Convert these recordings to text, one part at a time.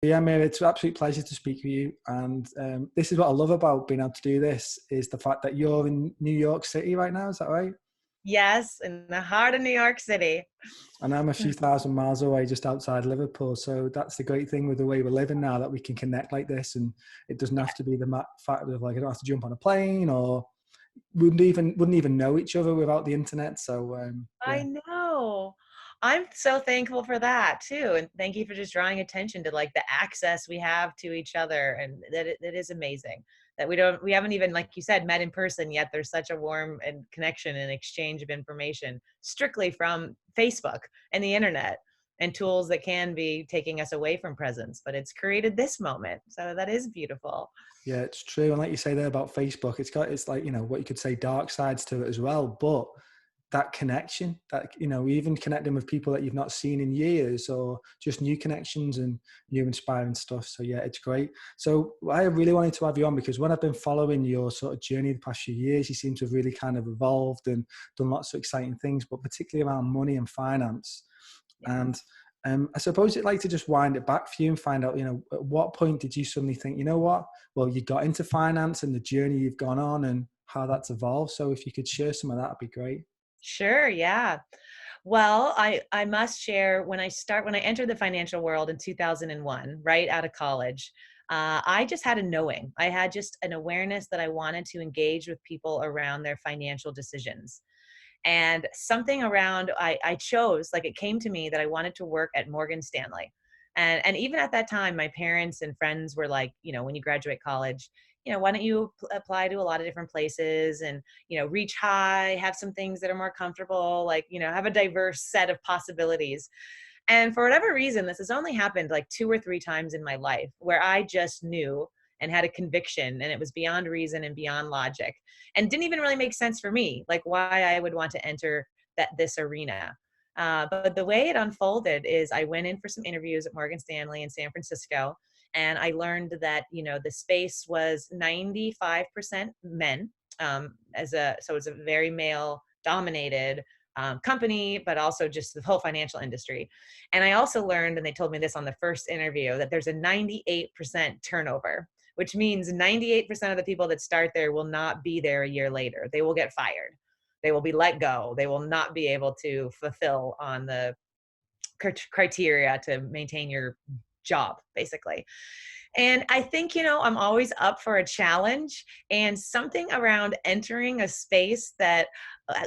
Yeah, Mira, it's an absolute pleasure to speak with you. And this is what I love about being able to do this, is the fact that you're in New York City right now. Is that right? Yes, in the heart of New York City. And I'm a few thousand miles away, just outside Liverpool. So that's the great thing with the way we're living now, that we can connect like this, and it doesn't have to be the fact of like I don't have to jump on a plane, or wouldn't even know each other without the internet. So I yeah. know. I'm so thankful for that too. And thank you for just drawing attention to like the access we have to each other. And that is amazing that we haven't even, like you said, met in person yet. There's such a warm and connection and exchange of information strictly from Facebook and the internet and tools that can be taking us away from presence, but it's created this moment. So that is beautiful. Yeah, it's true. And like you say there about Facebook, it's like, what you could say dark sides to it as well. But that connection, that, even connecting with people that you've not seen in years, or just new connections and new inspiring stuff. So yeah, it's great. So I really wanted to have you on because when I've been following your sort of journey the past few years, you seem to have really kind of evolved and done lots of exciting things, but particularly around money and finance. And I suppose I'd like to just wind it back for you and find out, at what point did you suddenly think, you know what, well, you got into finance and the journey you've gone on and how that's evolved. So if you could share some of that, would be great. Sure. Yeah. Well, I must share when I entered the financial world in 2001, right out of college, I just had a knowing. I had just an awareness that I wanted to engage with people around their financial decisions. And something around, I chose, like it came to me that I wanted to work at Morgan Stanley. And even at that time, my parents and friends were like, when you graduate college, why don't you apply to a lot of different places and, reach high, have some things that are more comfortable, like, have a diverse set of possibilities. And for whatever reason, this has only happened like 2 or 3 times in my life where I just knew and had a conviction, and it was beyond reason and beyond logic and didn't even really make sense for me, like why I would want to enter this arena. But the way it unfolded is I went in for some interviews at Morgan Stanley in San Francisco, and I learned that the space was 95% men. So it's a very male dominated company, but also just the whole financial industry. And I also learned, and they told me this on the first interview, that there's a 98% turnover, which means 98% of the people that start there will not be there a year later. They will get fired. They will be let go. They will not be able to fulfill on the criteria to maintain your job, basically. And I think, I'm always up for a challenge, and something around entering a space that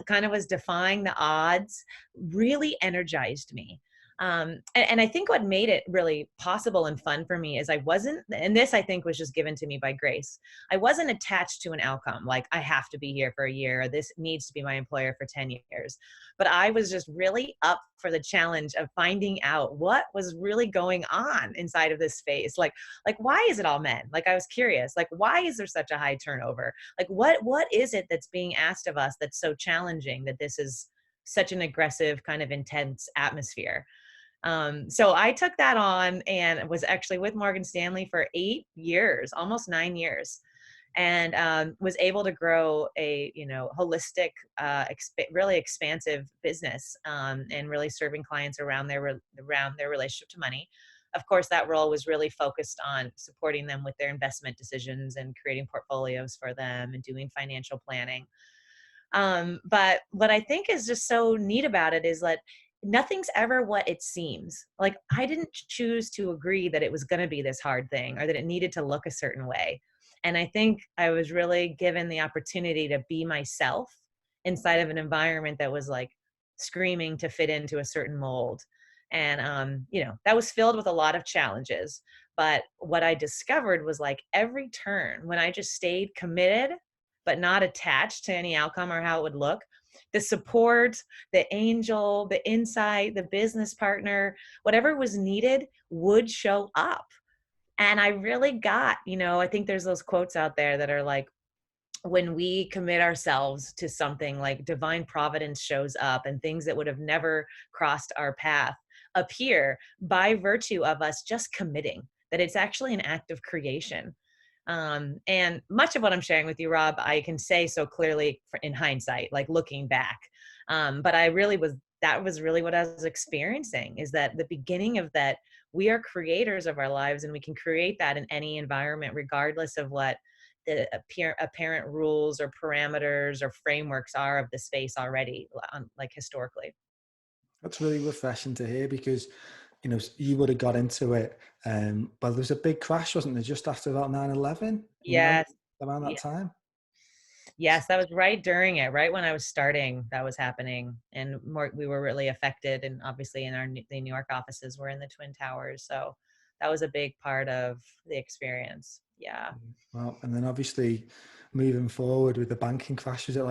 kind of was defying the odds really energized me. And I think what made it really possible and fun for me is I wasn't, and this I think was just given to me by grace. I wasn't attached to an outcome, like I have to be here for a year, or this needs to be my employer for 10 years. But I was just really up for the challenge of finding out what was really going on inside of this space. Like why is it all men? Like I was curious, like why is there such a high turnover? Like what is it that's being asked of us that's so challenging that this is such an aggressive kind of intense atmosphere? So I took that on and was actually with Morgan Stanley for 8 years, almost 9 years, and was able to grow a holistic, really expansive business, and really serving clients around their relationship to money. Of course, that role was really focused on supporting them with their investment decisions and creating portfolios for them and doing financial planning. But what I think is just so neat about it is that nothing's ever what it seems. Like I didn't choose to agree that it was going to be this hard thing or that it needed to look a certain way. And I think I was really given the opportunity to be myself inside of an environment that was like screaming to fit into a certain mold. And, that was filled with a lot of challenges. But what I discovered was like every turn when I just stayed committed, but not attached to any outcome or how it would look, the support, the angel, the insight, the business partner, whatever was needed would show up. And I really got, I think there's those quotes out there that are like, when we commit ourselves to something, like divine providence shows up and things that would have never crossed our path appear by virtue of us just committing, that it's actually an act of creation. And much of what I'm sharing with you, Rob, I can say so clearly in hindsight, like looking back. But I really was that was really what I was experiencing, is that the beginning of that we are creators of our lives, and we can create that in any environment, regardless of what the apparent rules or parameters or frameworks are of the space already, like historically. That's really refreshing to hear because, you would have got into it. But there was a big crash, wasn't there, just after about 9/11, Yes. around that Yeah. time? Yes, that was right during it, right when I was starting, that was happening. And more, we were really affected. And obviously in the New York offices, we're in the Twin Towers. So that was a big part of the experience. Yeah. Well, and then obviously moving forward with the banking crash, was it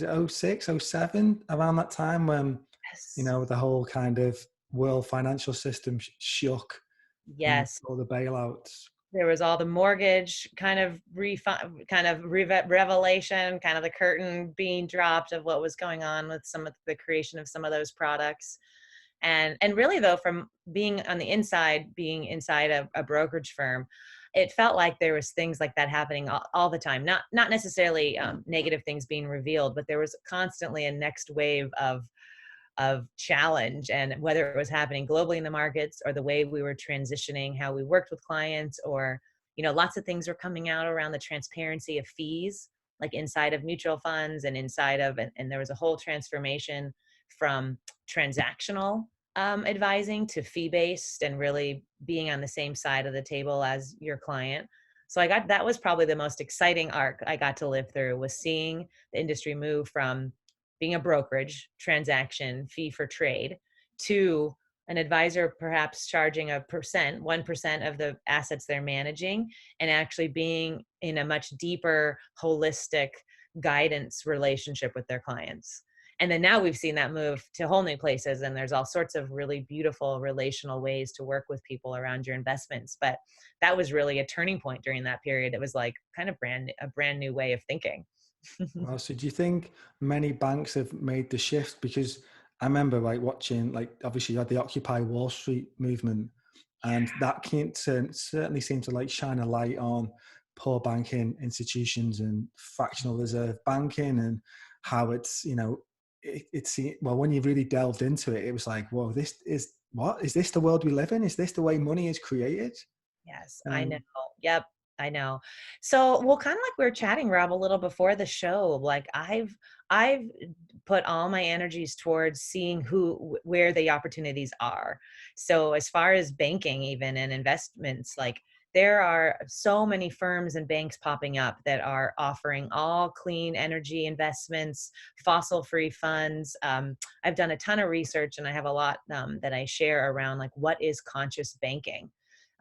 oh 06, oh 07, around that time when, Yes. the whole kind of world financial system shook and Yes. all the bailouts? There was all the mortgage revelation, kind of the curtain being dropped of what was going on with some of the creation of some of those products. And really though, from being on the inside, being inside a brokerage firm, it felt like there was things like that happening all the time. Not necessarily negative things being revealed, but there was constantly a next wave of challenge, and whether it was happening globally in the markets, or the way we were transitioning how we worked with clients, or lots of things were coming out around the transparency of fees, like inside of mutual funds and inside of, and there was a whole transformation from transactional advising to fee based, and really being on the same side of the table as your client. So that was probably the most exciting arc I got to live through, was seeing the industry move from being a brokerage transaction fee for trade to an advisor perhaps charging 1% of the assets they're managing, and actually being in a much deeper holistic guidance relationship with their clients. And then now we've seen that move to whole new places, and there's all sorts of really beautiful relational ways to work with people around your investments. But that was really a turning point during that period. It was like kind of a brand new way of thinking. Well, so do you think many banks have made the shift? Because I remember watching, obviously you had the Occupy Wall Street movement, and that can't certainly seemed to shine a light on poor banking institutions and fractional reserve banking, and how it's well, when you really delved into it, it was like, whoa, is this the world we live in? Is this the way money is created? Yes, I know. Um, Yep, I know. So, well, kind of like we were chatting, Rob, a little before the show, like I've put all my energies towards seeing where the opportunities are. So, as far as banking, even, and investments, like there are so many firms and banks popping up that are offering all clean energy investments, fossil-free funds. I've done a ton of research, and I have a lot that I share around like what is conscious banking.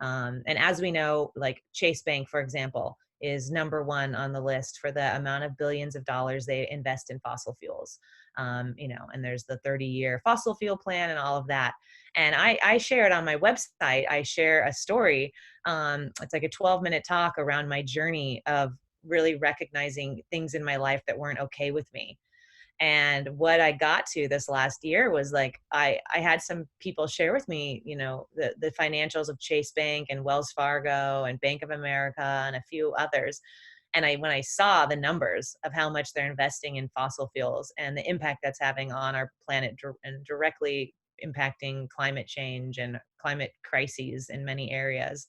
And as we know, like Chase Bank, for example, is number one on the list for the amount of billions of dollars they invest in fossil fuels. And there's the 30-year fossil fuel plan and all of that. And I share it on my website. I share a story. It's like a 12-minute talk around my journey of really recognizing things in my life that weren't okay with me. And what I got to this last year was like, I had some people share with me, the financials of Chase Bank and Wells Fargo and Bank of America and a few others. And when I saw the numbers of how much they're investing in fossil fuels and the impact that's having on our planet, and directly impacting climate change and climate crises in many areas,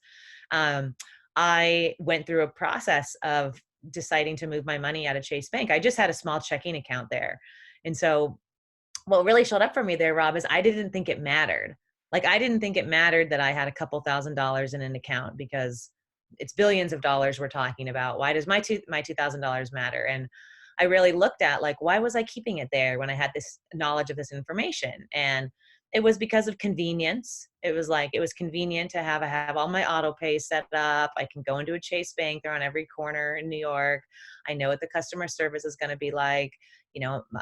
um, I went through a process of deciding to move my money out of Chase Bank. I just had a small checking account there. And so what really showed up for me there, Rob, is I didn't think it mattered. Like I didn't think it mattered that I had a couple $1,000s in an account, because it's billions of dollars we're talking about. Why does my $2,000 matter? And I really looked at like, why was I keeping it there when I had this knowledge of this information? And it was because of convenience. It was like, it was convenient to have all my auto pay set up. I can go into a Chase Bank. They're on every corner in New York. I know what the customer service is going to be like.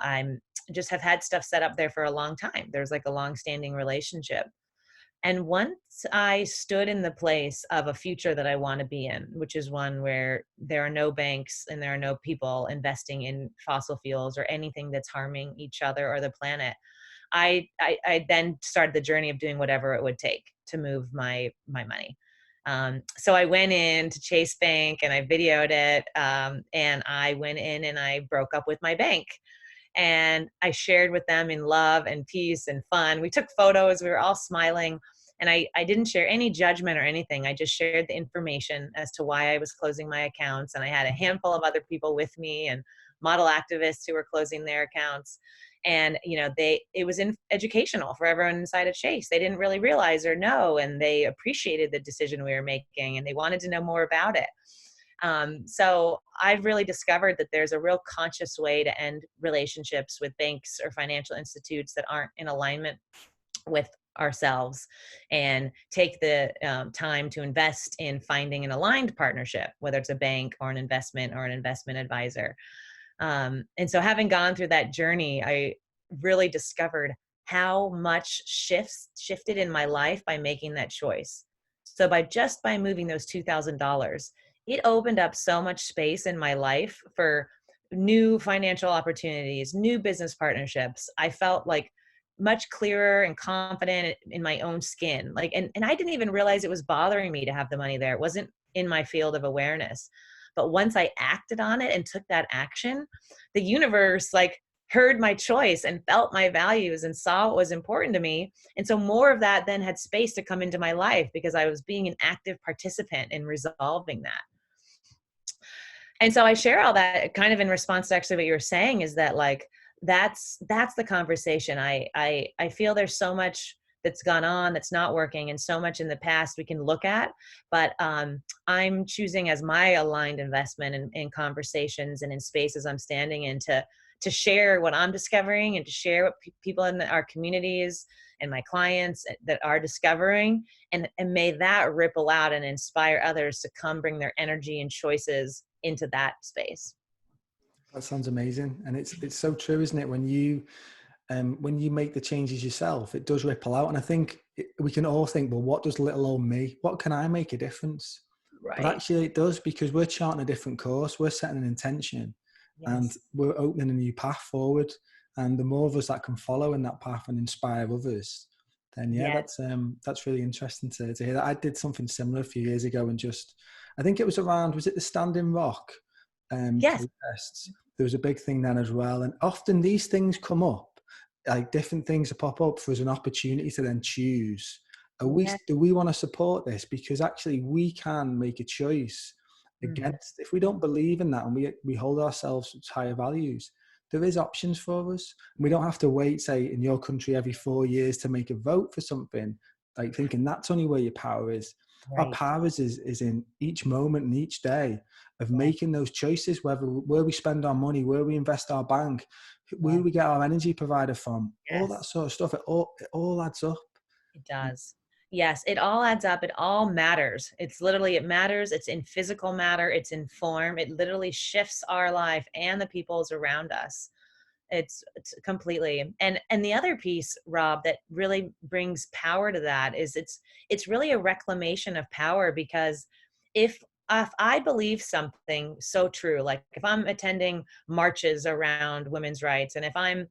I'm just have had stuff set up there for a long time. There's like a long-standing relationship. And once I stood in the place of a future that I want to be in, which is one where there are no banks and there are no people investing in fossil fuels or anything that's harming each other or the planet, I then started the journey of doing whatever it would take to move my money. So I went in to Chase Bank and I videoed it, and I went in and I broke up with my bank. And I shared with them in love and peace and fun. We took photos, we were all smiling. And I didn't share any judgment or anything. I just shared the information as to why I was closing my accounts. And I had a handful of other people with me and model activists who were closing their accounts. And, it was educational for everyone inside of Chase. They didn't really realize or know, and they appreciated the decision we were making, and they wanted to know more about it. So I've really discovered that there's a real conscious way to end relationships with banks or financial institutes that aren't in alignment with ourselves, and take the time to invest in finding an aligned partnership, whether it's a bank or an investment advisor. And so having gone through that journey, I really discovered how much shifted in my life by making that choice. So by moving those $2,000, it opened up so much space in my life for new financial opportunities, new business partnerships. I felt like much clearer and confident in my own skin. And I didn't even realize it was bothering me to have the money there. It wasn't in my field of awareness. But once I acted on it and took that action, the universe heard my choice and felt my values and saw what was important to me. And so more of that then had space to come into my life because I was being an active participant in resolving that. And so I share all that kind of in response to actually what you were saying, is that that's the conversation. I feel there's so much that's gone on that's not working, and so much in the past we can look at, but I'm choosing as my aligned investment in conversations and in spaces I'm standing in to share what I'm discovering, and to share what people in our communities and my clients that are discovering, and may that ripple out and inspire others to come bring their energy and choices into that space. That sounds amazing, and it's so true, isn't it? When you make the changes yourself, it does ripple out. And I think we can all think, well, what does little old me? What can I make a difference? But Right. actually, it does, because we're charting a different course. We're setting an intention, and Yes. we're opening a new path forward. And the more of us that can follow in that path and inspire others, then yeah, Yes. that's really interesting to hear that. I did something similar a few years ago, and I think it was around, was it the Standing Rock Yes. protests? There was a big thing then as well, and often these things come up, like different things that pop up for us, an opportunity to then choose. Yes. Do we want to support this? Because actually we can make a choice Mhm. against, if we don't believe in that and we hold ourselves to higher values, there is options for us. We don't have to wait, say in your country, every 4 years to make a vote for something, like thinking that's only where your power is. Our Right. power is in each moment and each day of Yes. making those choices, where we spend our money, where we invest our bank, where Yes. we get our energy provider from, all that Yes. sort of stuff. It all adds up. It does. Yes, it all adds up. It all matters. It matters. It's in physical matter. It's in form. It literally shifts our life and the people's around us. It's completely. And the other piece, Rob, that really brings power to that is it's really a reclamation of power, because if if I believe something so true, like if I'm attending marches around women's rights, and if I'm,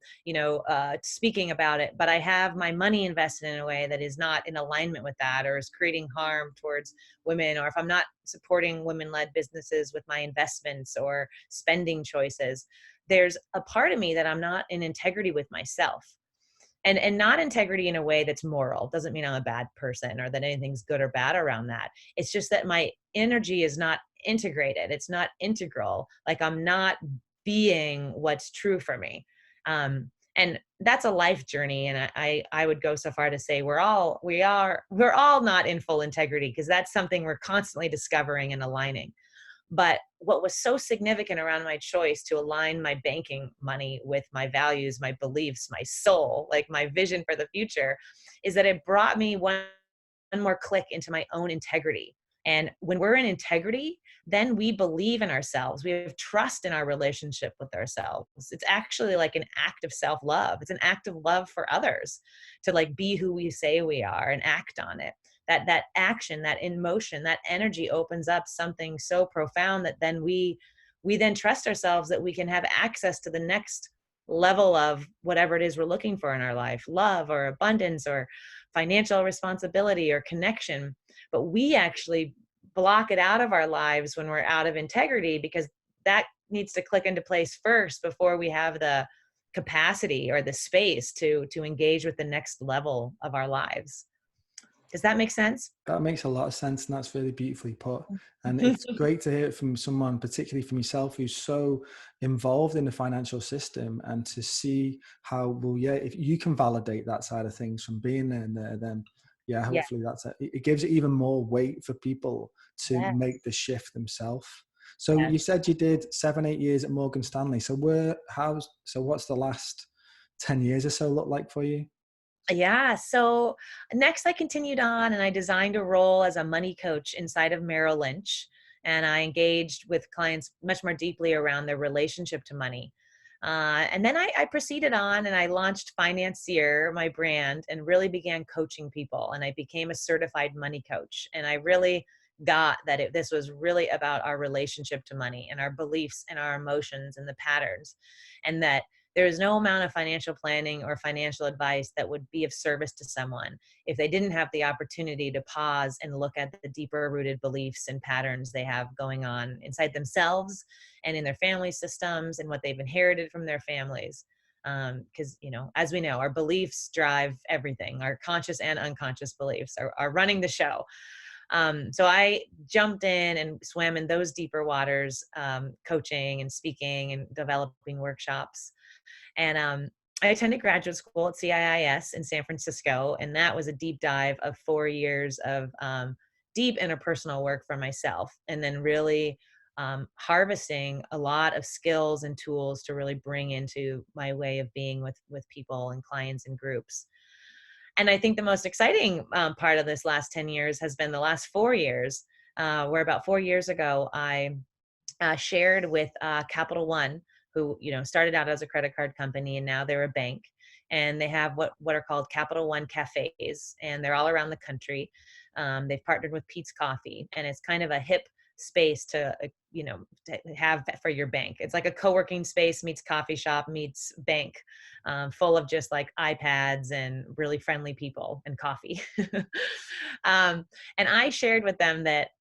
speaking about it, but I have my money invested in a way that is not in alignment with that, or is creating harm towards women, or if I'm not supporting women-led businesses with my investments or spending choices, there's a part of me that I'm not in integrity with myself. And not integrity in a way that's moral. Doesn't mean I'm a bad person or that anything's good or bad around that. It's just that my energy is not integrated. It's not integral. Like I'm not being what's true for me. And that's a life journey. And I would go so far to say we're all not in full integrity, because that's something we're constantly discovering and aligning. But what was so significant around my choice to align my banking money with my values, my beliefs, my soul, like my vision for the future, is that it brought me one more click into my own integrity. And when we're in integrity, then we believe in ourselves. We have trust in our relationship with ourselves. It's actually like an act of self-love. It's an act of love for others to be who we say we are and act on it. That action, that in motion, that energy opens up something so profound that then we then trust ourselves that we can have access to the next level of whatever it is we're looking for in our life, love or abundance or financial responsibility or connection. But we actually block it out of our lives when we're out of integrity, because that needs to click into place first before we have the capacity or the space to engage with the next level of our lives. Does that make sense? That makes a lot of sense, and that's really beautifully put. And it's great to hear it from someone, particularly from yourself, who's so involved in the financial system, and to see how, well, yeah, if you can validate that side of things from being there, then yeah, Yeah. hopefully it gives it even more weight for people to Yes. make the shift themselves. So you said you did 7, 8 years at Morgan Stanley. So what's the last 10 years or so look like for you? Yeah. So next, I continued on and I designed a role as a money coach inside of Merrill Lynch. And I engaged with clients much more deeply around their relationship to money. And then I proceeded on and I launched Financier, my brand, and really began coaching people. And I became a certified money coach. And I really got that this was really about our relationship to money and our beliefs and our emotions and the patterns. And that there is no amount of financial planning or financial advice that would be of service to someone if they didn't have the opportunity to pause and look at the deeper rooted beliefs and patterns they have going on inside themselves and in their family systems and what they've inherited from their families. Because, as we know, our beliefs drive everything. Our conscious and unconscious beliefs are running the show. So I jumped in and swam in those deeper waters, coaching and speaking and developing workshops. And I attended graduate school at CIIS in San Francisco, and that was a deep dive of 4 years of deep interpersonal work for myself, and then really harvesting a lot of skills and tools to really bring into my way of being with people and clients and groups. And I think the most exciting part of this last 10 years has been the last 4 years, where about 4 years ago, I shared with Capital One, who started out as a credit card company and now they're a bank, and they have what are called Capital One cafes, and they're all around the country. They've partnered with Pete's Coffee, and it's kind of a hip space to have for your bank. It's like a co-working space meets coffee shop meets bank, full of just like iPads and really friendly people and coffee. And I shared with them that,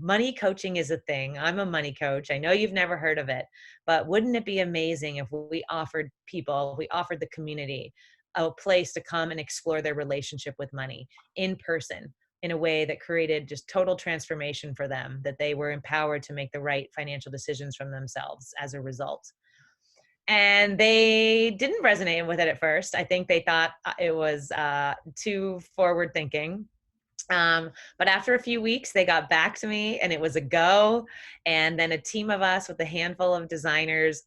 money coaching is a thing. I'm a money coach. I know you've never heard of it, but wouldn't it be amazing if we offered the community a place to come and explore their relationship with money in person in a way that created just total transformation for them, that they were empowered to make the right financial decisions from themselves as a result. And they didn't resonate with it at first. I think they thought it was too forward thinking. But after a few weeks, they got back to me and it was a go. And then a team of us with a handful of designers,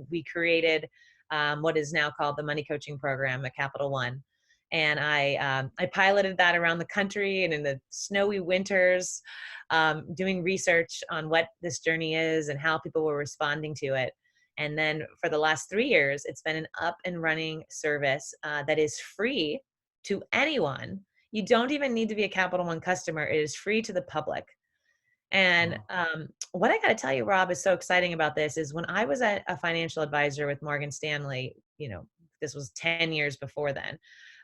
we created what is now called the Money Coaching Program at Capital One. And I piloted that around the country and in the snowy winters, doing research on what this journey is and how people were responding to it. And then for the last 3 years, it's been an up and running service that is free to anyone. You don't even need to be a Capital One customer. It is free to the public. And what I got to tell you, Rob, is so exciting about this is when I was a financial advisor with Morgan Stanley, this was 10 years before then,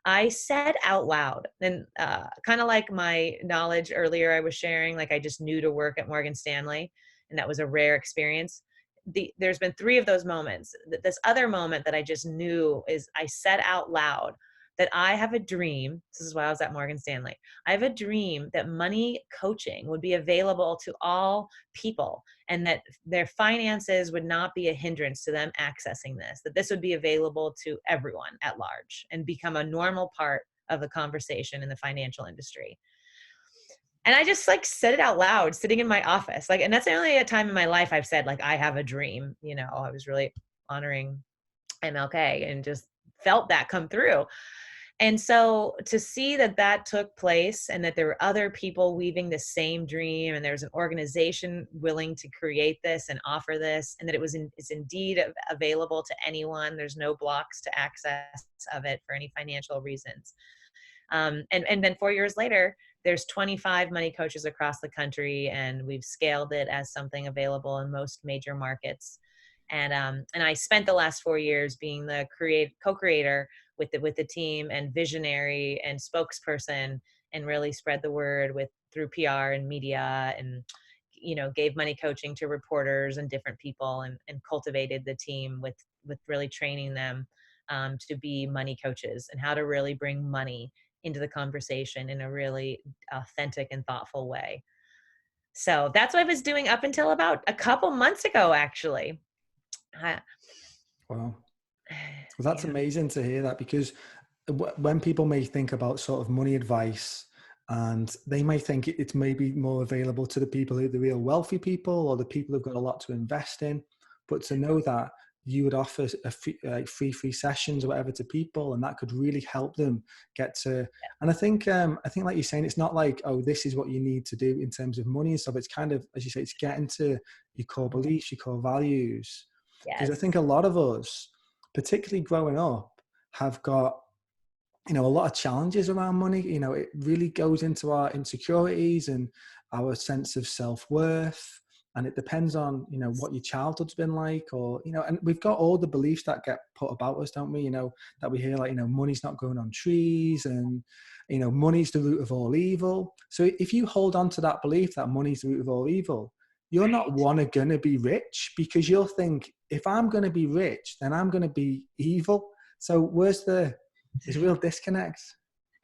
I said out loud, and kind of like my knowledge earlier I was sharing, like I just knew to work at Morgan Stanley, and that was a rare experience. There's been 3 of those moments. This other moment that I just knew is I said out loud that I have a dream. This is why I was at Morgan Stanley. I have a dream that money coaching would be available to all people and that their finances would not be a hindrance to them accessing this, that this would be available to everyone at large and become a normal part of the conversation in the financial industry. And I just like said it out loud sitting in my office. Like, and that's the only time in my life I've said like, I have a dream, I was really honoring MLK and just felt that come through. And so to see that that took place and that there were other people weaving the same dream and there's an organization willing to create this and offer this and that it's indeed available to anyone. There's no blocks to access of it for any financial reasons. And then 4 years later, there's 25 money coaches across the country, and we've scaled it as something available in most major markets. And I spent the last 4 years being the co-creator with the team and visionary and spokesperson, and really spread the word through PR and media and gave money coaching to reporters and different people, and cultivated the team with really training them to be money coaches and how to really bring money into the conversation in a really authentic and thoughtful way. So that's what I was doing up until about a couple months ago, actually. I, Wow. Well, that's yeah. amazing to hear that, because when people may think about sort of money advice, and they may think it's maybe more available to the people who are the real wealthy people, or the people who've got a lot to invest in. But to know that you would offer a free sessions or whatever to people, and that could really help them get to. And I think like you're saying, it's not like, oh, this is what you need to do in terms of money and stuff. It's kind of, as you say, it's getting to your core beliefs, your core values. Because I Yes. think a lot of us, particularly growing up, have got, a lot of challenges around money. It really goes into our insecurities and our sense of self-worth. And it depends on, what your childhood's been like, or, and we've got all the beliefs that get put about us, don't we? That we hear, like, money's not growing on trees, and, money's the root of all evil. So if you hold on to that belief that money's the root of all evil, you're not going to be rich, because you'll think, if I'm going to be rich, then I'm going to be evil. So there's a real disconnect.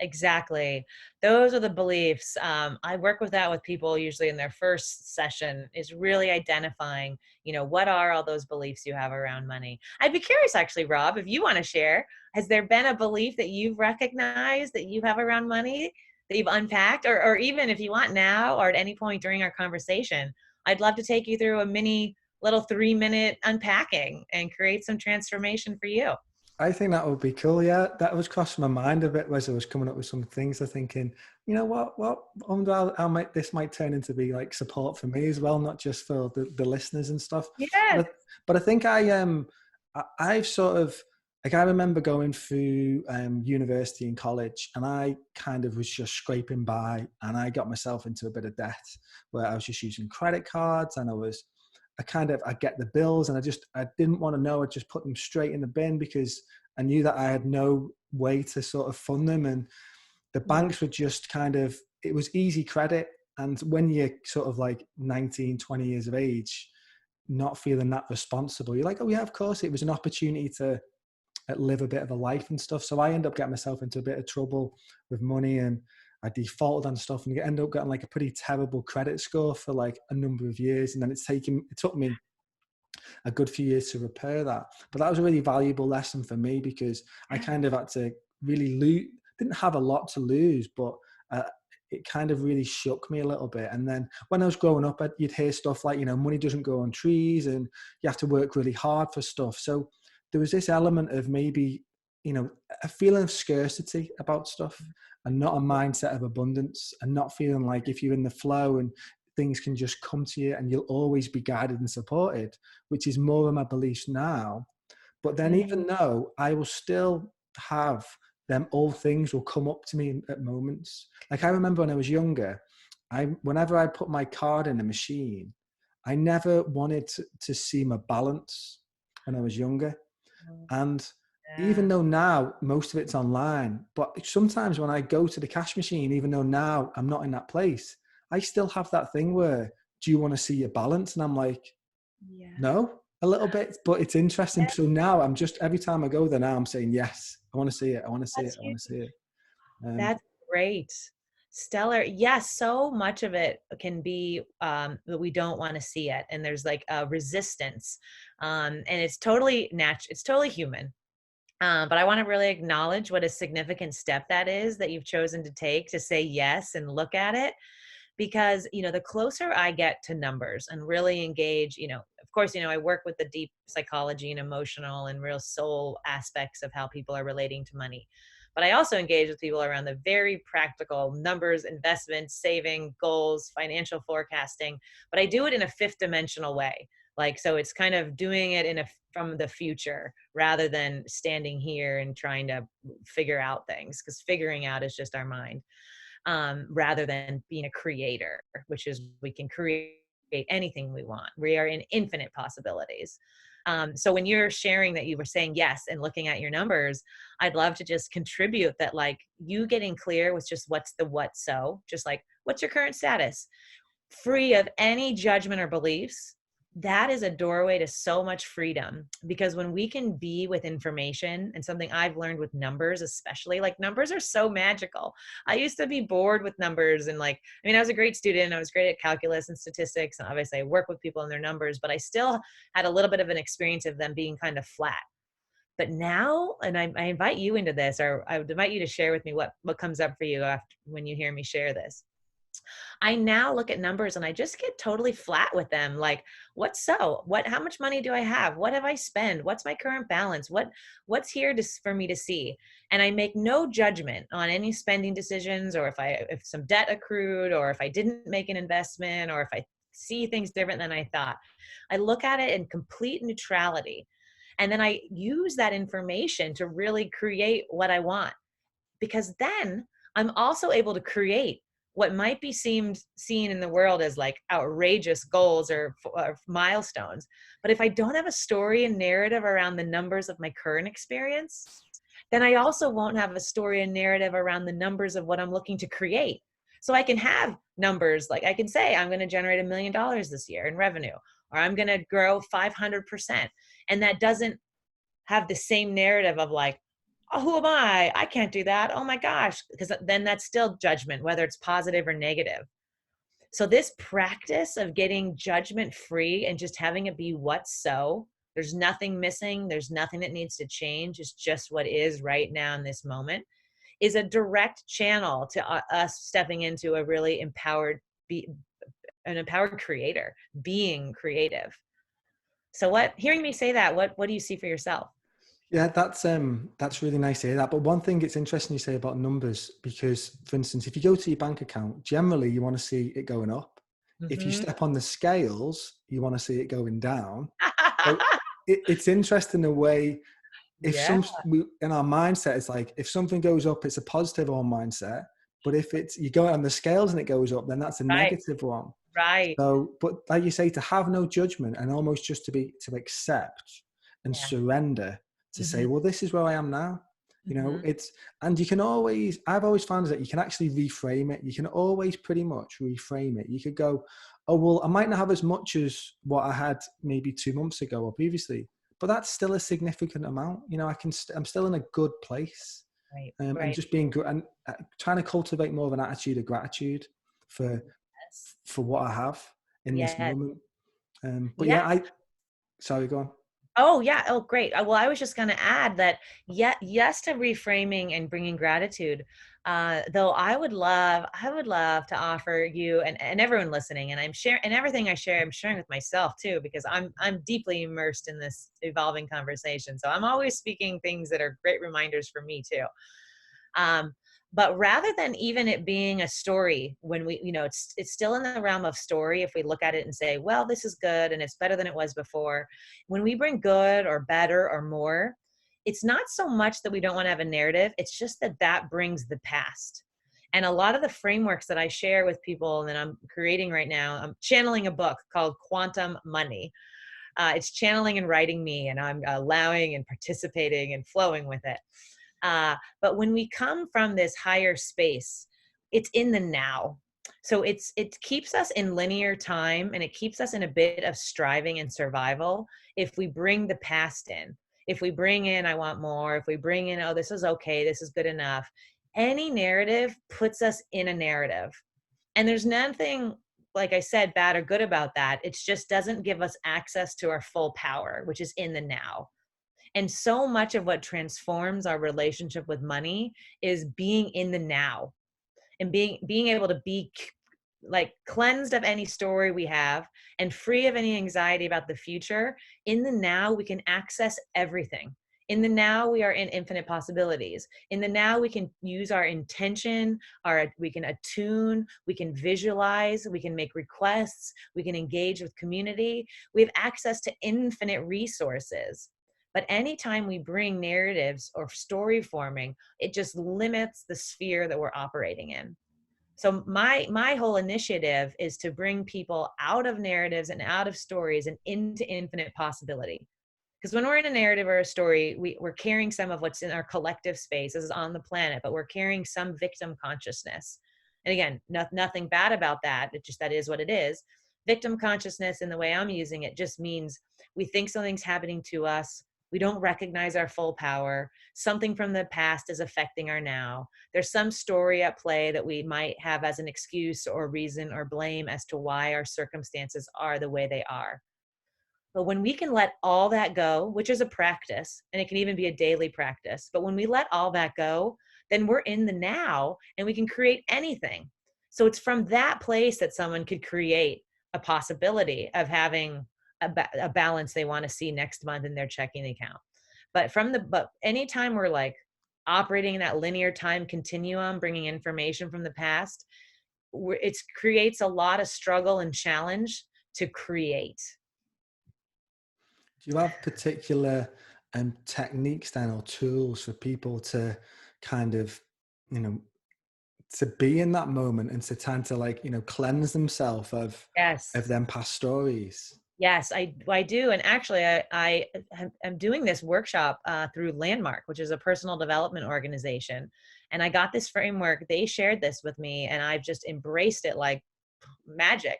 Exactly. Those are the beliefs. I work with that with people usually in their first session, is really identifying, what are all those beliefs you have around money? I'd be curious, actually, Rob, if you want to share, has there been a belief that you've recognized that you have around money that you've unpacked, or even if you want now or at any point during our conversation, I'd love to take you through a mini little 3-minute unpacking and create some transformation for you. I think that would be cool. Yeah, that was crossing my mind a bit as I was coming up with some things. I thinking, what, I wonder how this might turn into be like support for me as well, not just for the listeners and stuff. Yes. But I think I've sort of, like, I remember going through university and college, and I kind of was just scraping by, and I got myself into a bit of debt where I was just using credit cards, and I get the bills, and I didn't want to know. I just put them straight in the bin, because I knew that I had no way to sort of fund them. And the banks were just it was easy credit. And when you're sort of like 19, 20 years of age, not feeling that responsible, you're like, oh yeah, of course, it was an opportunity to live a bit of a life and stuff. So I end up getting myself into a bit of trouble with money, and I defaulted on stuff, and end up getting like a pretty terrible credit score for like a number of years. And then it took me a good few years to repair that. But that was a really valuable lesson for me, because I kind of had to really didn't have a lot to lose, but it kind of really shook me a little bit. And then when I was growing up, you'd hear stuff like, money doesn't grow on trees, and you have to work really hard for stuff. So there was this element of maybe, a feeling of scarcity about stuff, and not a mindset of abundance, and not feeling like if you're in the flow and things can just come to you and you'll always be guided and supported, which is more of my beliefs now. But then, even though I will still have them, old things will come up to me at moments. Like, I remember when I was younger, whenever I put my card in a machine, I never wanted to see my balance when I was younger. And even though now most of it's online, but sometimes when I go to the cash machine, even though now I'm not in that place, I still have that thing where, do you want to see your balance? And I'm like, no, a little bit, but it's interesting. So now every time I go there now, I'm saying, yes, I want to see it. I want to see it. I want to see it. That's great. Stellar. Yes, so much of it can be that we don't want to see it. And there's like a resistance. And it's totally natural. It's totally human. But I want to really acknowledge what a significant step that is that you've chosen to take, to say yes and look at it. Because, the closer I get to numbers and really engage, of course, I work with the deep psychology and emotional and real soul aspects of how people are relating to money. But I also engage with people around the very practical numbers, investments, saving, goals, financial forecasting. But I do it in a fifth dimensional way. Like, so it's kind of doing it from the future, rather than standing here and trying to figure out things, because figuring out is just our mind. Rather than being a creator, which is, we can create anything we want. We are in infinite possibilities. So when you're sharing that you were saying yes and looking at your numbers, I'd love to just contribute that, like, you getting clear with just what's the what. So just like, what's your current status? free of any judgment or beliefs, that is a doorway to so much freedom. Because when we can be with information, and something I've learned with numbers, especially, like, numbers are so magical. I used to be bored with numbers, and like, I mean, I was a great student. I was great at calculus and statistics. And obviously I work with people and their numbers, but I still had a little bit of an experience of them being kind of flat. But now, and I invite you into this, or I would invite you to share with me what comes up for you after when you hear me share this. I now look at numbers and I just get totally flat with them. Like, how much money do I have? What have I spent? What's my current balance? What's here for me to see? And I make no judgment on any spending decisions, or if some debt accrued, or if I didn't make an investment, or if I see things different than I thought. I look at it in complete neutrality. And then I use that information to really create what I want, because then I'm also able to create what might be seen in the world as like outrageous goals or milestones. But if I don't have a story and narrative around the numbers of my current experience, then I also won't have a story and narrative around the numbers of what I'm looking to create. So I can have numbers, like I can say, I'm going to generate $1 million this year in revenue, or I'm going to grow 500%. And that doesn't have the same narrative of like, oh, who am I? I can't do that. Oh my gosh. Because then that's still judgment, whether it's positive or negative. So this practice of getting judgment free and just having it be what's so, there's nothing missing. There's nothing that needs to change. It's just what is right now in this moment, is a direct channel to us stepping into a really an empowered creator, being creative. So hearing me say that, what do you see for yourself? Yeah, that's really nice to hear that. But one thing it's interesting you say about numbers, because for instance, if you go to your bank account, generally you want to see it going up. If you Mm-hmm. step on the scales, you want to see it going down. So it's interesting the way, if Yeah, in our mindset, it's like if something goes up, it's a positive on mindset. But if you go on the scales and it goes up, then that's a right, negative one. right. So, but like you say, to have no judgment and almost just to accept and Yeah. surrender, to say, Mm-hmm. well, this is where I am now. Mm-hmm. And you can always, I've always found that you can actually reframe it. You can always pretty much reframe it. You could go, oh, well, I might not have as much as what I had maybe 2 months ago or previously, but that's still a significant amount. I'm still in a good place. Right, And right. just being good and trying to cultivate more of an attitude of gratitude for Yes. what I have in this Yes. moment. But yeah, Yes. sorry, go on. Oh, yeah. Oh, great. Well, I was just going to add that, yes, to reframing and bringing gratitude. Though I would love to offer you and everyone listening, and I'm sharing, and everything I share, I'm sharing with myself too, because I'm deeply immersed in this evolving conversation. So I'm always speaking things that are great reminders for me too. Um, but rather than even it being a story, when it's still in the realm of story. If we look at it and say, well, this is good and it's better than it was before, when we bring good or better or more, it's not so much that we don't want to have a narrative. It's just that brings the past. And a lot of the frameworks that I share with people that I'm creating right now, I'm channeling a book called Quantum Money. It's channeling and writing me, and I'm allowing and participating and flowing with it. But when we come from this higher space, it's in the now. So it keeps us in linear time, and it keeps us in a bit of striving and survival. If we bring the past in, if we bring in, I want more, if we bring in, oh, this is okay, this is good enough, any narrative puts us in a narrative. And there's nothing, like I said, bad or good about that. It just doesn't give us access to our full power, which is in the now. And so much of what transforms our relationship with money is being in the now, and being able to be like cleansed of any story we have and free of any anxiety about the future. In the now, we can access everything. In the now, we are in infinite possibilities. In the now, we can use our intention, we can attune, we can visualize, we can make requests, we can engage with community. We have access to infinite resources. But anytime we bring narratives or story forming, it just limits the sphere that we're operating in. So my whole initiative is to bring people out of narratives and out of stories and into infinite possibility. Because when we're in a narrative or a story, we're carrying some of what's in our collective space. This is on the planet, but we're carrying some victim consciousness. And again, nothing bad about that. It just, that is what it is. Victim consciousness, in the way I'm using it, just means we think something's happening to us. We don't recognize our full power. Something from the past is affecting our now. There's some story at play that we might have as an excuse or reason or blame as to why our circumstances are the way they are. But when we can let all that go, which is a practice, and it can even be a daily practice, but when we let all that go, then we're in the now and we can create anything. So it's from that place that someone could create a possibility of having a balance they want to see next month in their checking account. But anytime we're like operating in that linear time continuum, bringing information from the past, it creates a lot of struggle and challenge to create. Do you have particular techniques then or tools for people to kind of, you know, to be in that moment and to tend to like, you know, cleanse themselves of Yes. them past stories? Yes, I do. And actually, am doing this workshop through Landmark, which is a personal development organization. And I got this framework. They shared this with me, and I've just embraced it like magic.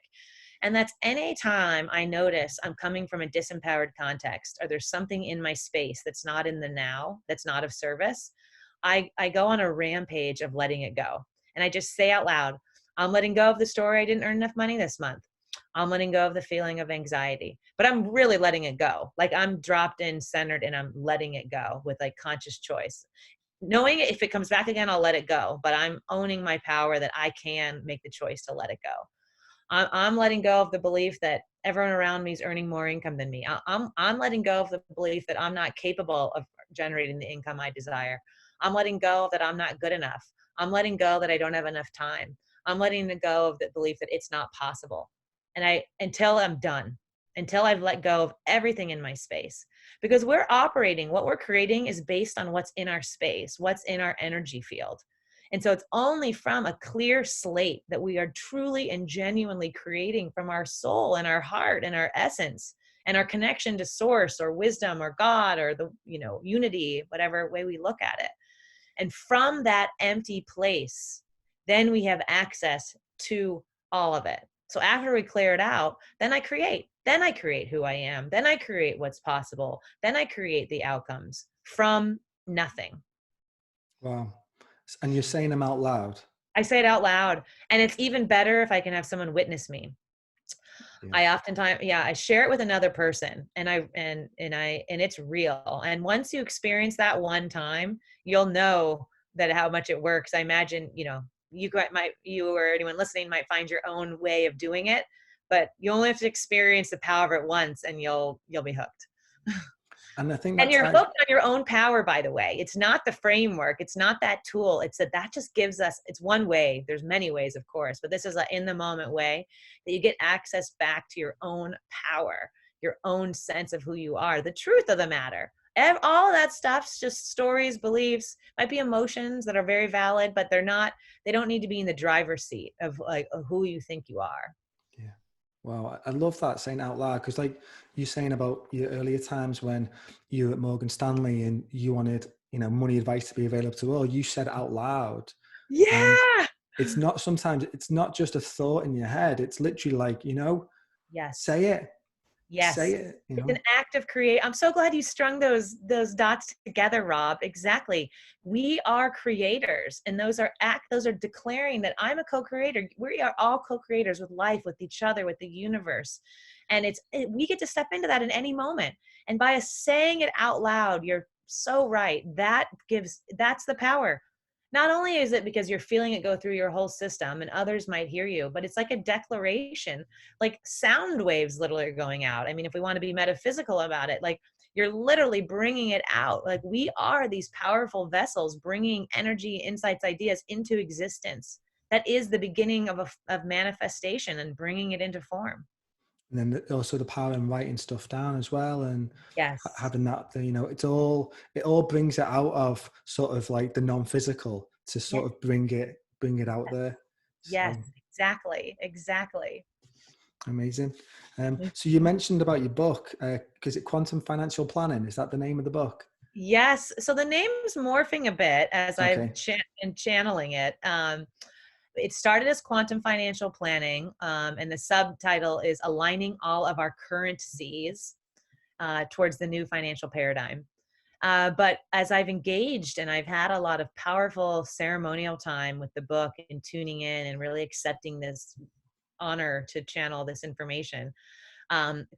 And that's any time I notice I'm coming from a disempowered context, or there's something in my space that's not in the now, that's not of service, I go on a rampage of letting it go. And I just say out loud, I'm letting go of the story I didn't earn enough money this month. I'm letting go of the feeling of anxiety, but I'm really letting it go. Like I'm dropped in, centered, and I'm letting it go with like conscious choice. Knowing if it comes back again, I'll let it go, but I'm owning my power that I can make the choice to let it go. I'm letting go of the belief that everyone around me is earning more income than me. I'm letting go of the belief that I'm not capable of generating the income I desire. I'm letting go that I'm not good enough. I'm letting go that I don't have enough time. I'm letting go of the belief that it's not possible. And until I'm done, until I've let go of everything in my space, because we're operating, what we're creating is based on what's in our space, what's in our energy field. And so it's only from a clear slate that we are truly and genuinely creating from our soul and our heart and our essence and our connection to source or wisdom or God or the, unity, whatever way we look at it. And from that empty place, then we have access to all of it. So after we clear it out, then I create. Then I create who I am. Then I create what's possible. Then I create the outcomes from nothing. Wow. And you're saying them out loud? I say it out loud, and it's even better if I can have someone witness me. Yeah. I oftentimes, I share it with another person, and it's real. And once you experience that one time, you'll know that how much it works. I imagine, you or anyone listening might find your own way of doing it, but you only have to experience the power of it once, and you'll be hooked. And I think And that you're ties. hooked on your own power, by the way. It's not the framework. It's not that tool. It's that just gives us, it's one way. There's many ways, of course, but this is an in the moment way that you get access back to your own power, your own sense of who you are, the truth of the matter. All of that stuff's just stories, beliefs, might be emotions that are very valid, but they don't need to be in the driver's seat of of who you think you are. Yeah. Wow. I love that saying out loud, because like you're saying about your earlier times when you were at Morgan Stanley and you wanted, you know, money advice to be available to all, you said it out loud. And Yeah. sometimes it's not just a thought in your head. It's literally like, you know, Yes. say it, say Yes. it, you It's know? an act of create. I'm so glad you strung those dots together, Rob. Exactly. We are creators, and those are declaring that I'm a co-creator. We are all co-creators with life, with each other, with the universe. And we get to step into that in any moment. And by us saying it out loud, you're so right. That's the power. Not only is it because you're feeling it go through your whole system and others might hear you, but it's like a declaration, like sound waves literally are going out. I mean, if we want to be metaphysical about it, like you're literally bringing it out. Like we are these powerful vessels bringing energy, insights, ideas into existence. That is the beginning of manifestation and bringing it into form. And then also the power in writing stuff down as well, and Yes. having that, you know, it all brings it out of sort of like the non-physical to Yes. sort of bring it out there. Yes. So Exactly. Exactly. amazing. So you mentioned about your book, is it Quantum Financial Planning? Is that the name of the book? Yes. So the name's morphing a bit as I've Okay. been channeling it. it started as quantum financial planning, and the subtitle is aligning all of our current C's towards the new financial paradigm. But as I've engaged and I've had a lot of powerful ceremonial time with the book and tuning in and really accepting this honor to channel this information,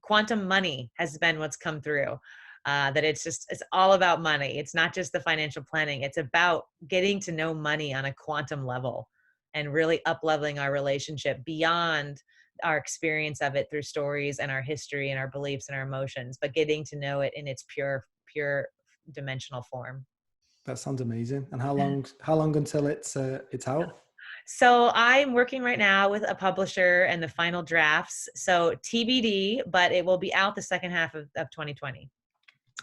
quantum money has been what's come through. That it's all about money. It's not just the financial planning. It's about getting to know money on a quantum level and really up leveling our relationship beyond our experience of it through stories and our history and our beliefs and our emotions, but getting to know it in its pure dimensional form. That sounds amazing. And how long until it's out? So I'm working right now with a publisher and the final drafts. So TBD, but it will be out the second half of 2020.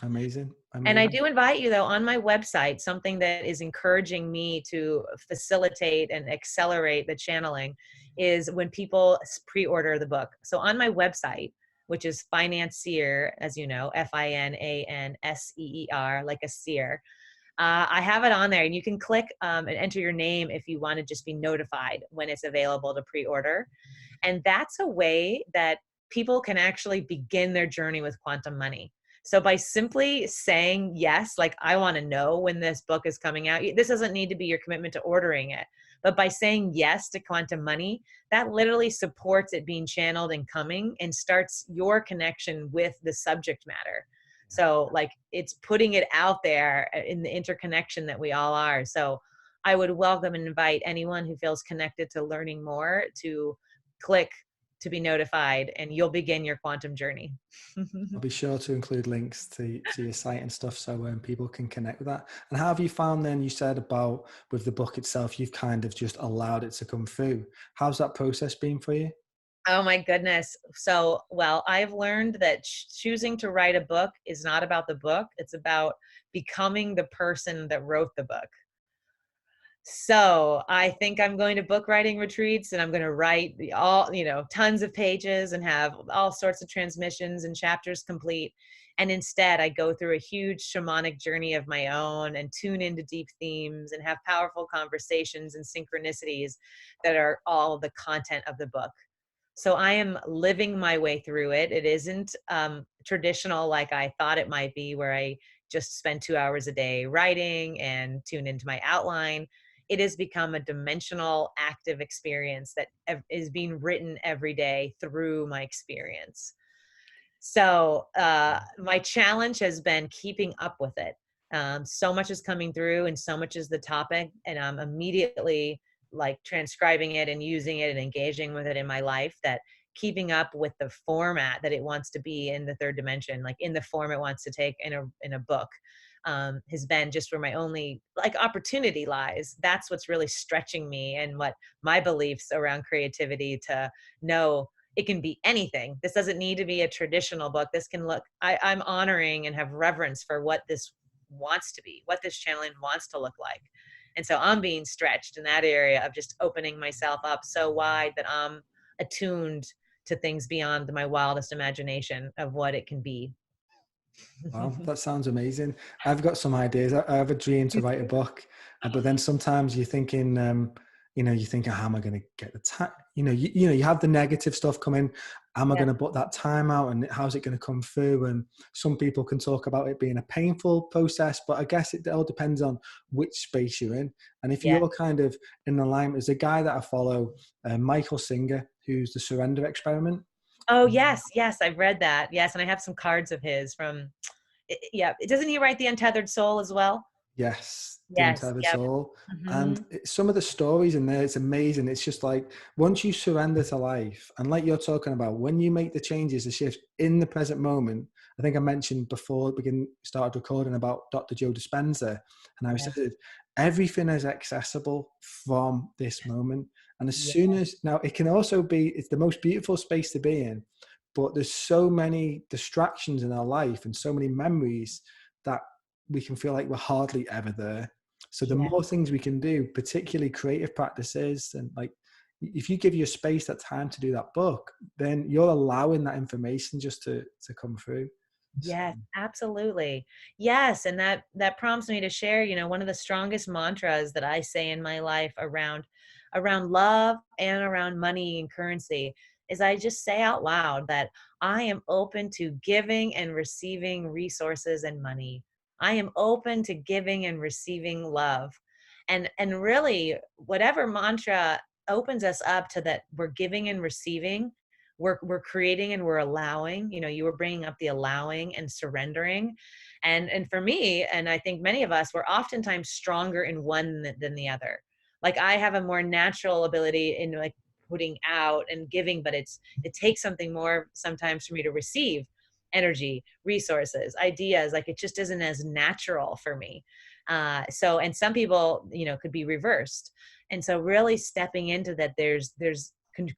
Amazing. And I Amazing. do invite you, though, on my website, something that is encouraging me to facilitate and accelerate the channeling is when people pre-order the book. So on my website, which is finanseer, as you know, FINANSEER, like a seer, I have it on there, and you can click and enter your name if you want to just be notified when it's available to pre-order. And that's a way that people can actually begin their journey with quantum money. So by simply saying yes, like I want to know when this book is coming out, this doesn't need to be your commitment to ordering it. But by saying yes to quantum money, that literally supports it being channeled and coming and starts your connection with the subject matter. So like it's putting it out there in the interconnection that we all are. So I would welcome and invite anyone who feels connected to learning more to click to be notified, and you'll begin your quantum journey. I'll be sure to include links to your site and stuff so people can connect with that. And how have you found then, you said about with the book itself, you've kind of just allowed it to come through. How's that process been for you? Oh my goodness. So, well, I've learned that choosing to write a book is not about the book. It's about becoming the person that wrote the book. So I think I'm going to book writing retreats, and I'm going to write all, tons of pages and have all sorts of transmissions and chapters complete. And instead I go through a huge shamanic journey of my own and tune into deep themes and have powerful conversations and synchronicities that are all the content of the book. So I am living my way through it. It isn't traditional like I thought it might be, where I just spend 2 hours a day writing and tune into my outline. It has become a dimensional, active experience that is being written every day through my experience. So my challenge has been keeping up with it. So much is coming through and so much is the topic, and I'm immediately like transcribing it and using it and engaging with it in my life, that keeping up with the format that it wants to be in the third dimension, like in the form it wants to take in a book, has been just where my only like opportunity lies. That's what's really stretching me, and what my beliefs around creativity to know it can be anything. This doesn't need to be a traditional book. This can look, I'm honoring and have reverence for what this wants to be, what this channeling wants to look like. And so I'm being stretched in that area of just opening myself up so wide that I'm attuned to things beyond my wildest imagination of what it can be. Wow, that sounds amazing. I've got some ideas. I have a dream to write a book, but then sometimes you're thinking, you're thinking, how am I going to get the time? You have the negative stuff coming. Am I Yeah. going to put that time out, and how's it going to come through? And some people can talk about it being a painful process, but I guess it all depends on which space you're in. And if Yeah. you're kind of in alignment, there's a guy that I follow, Michael Singer, who's the Surrender Experiment. Oh, yes. Yes. I've read that. Yes. And I have some cards of his from, yeah. Doesn't he write The Untethered Soul as well? Yes, the Yes. untethered Yep. soul. Hmm. And some of the stories in there, it's amazing. It's just like once you surrender to life, and like you're talking about, when you make the changes, the shift in the present moment. I think I mentioned before we started recording about Dr. Joe Dispenza, and I Yes. said everything is accessible from this moment. And as Yeah. soon as now, it can also be, it's the most beautiful space to be in, but there's so many distractions in our life and so many memories that we can feel like we're hardly ever there. So the Yeah. more things we can do, particularly creative practices, and like if you give your space, that time to do that book, then you're allowing that information just to come through. So, Yes, absolutely. Yes, and that prompts me to share, one of the strongest mantras that I say in my life around around love and around money and currency is I just say out loud that I am open to giving and receiving resources and money. I am open to giving and receiving love. And really whatever mantra opens us up to that we're giving and receiving, we're creating and we're allowing. You know, you were bringing up the allowing and surrendering. And for me, and I think many of us, we're oftentimes stronger in one than the other. Like I have a more natural ability in like putting out and giving, but it takes something more sometimes for me to receive energy, resources, ideas. Like it just isn't as natural for me. So, and some people, you know, could be reversed. And so really stepping into that, there's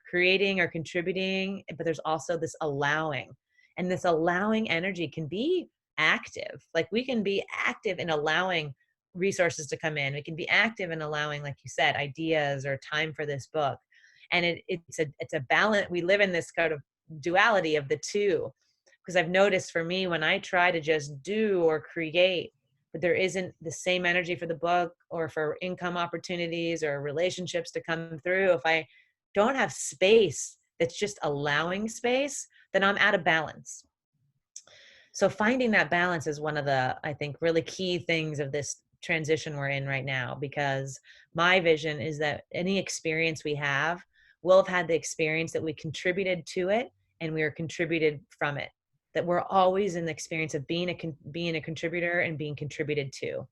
creating or contributing, but there's also this allowing. And this allowing energy can be active. Like we can be active in allowing resources to come in. We can be active in allowing, like you said, ideas or time for this book. And it's a balance. We live in this kind of duality of the two. Because I've noticed for me, when I try to just do or create, but there isn't the same energy for the book or for income opportunities or relationships to come through, if I don't have space that's just allowing space, then I'm out of balance. So finding that balance is one of the, I think, really key things of this transition we're in right now, because my vision is that any experience we have, we'll have had the experience that we contributed to it and we are contributed from it. That we're always in the experience of being a contributor and being contributed to.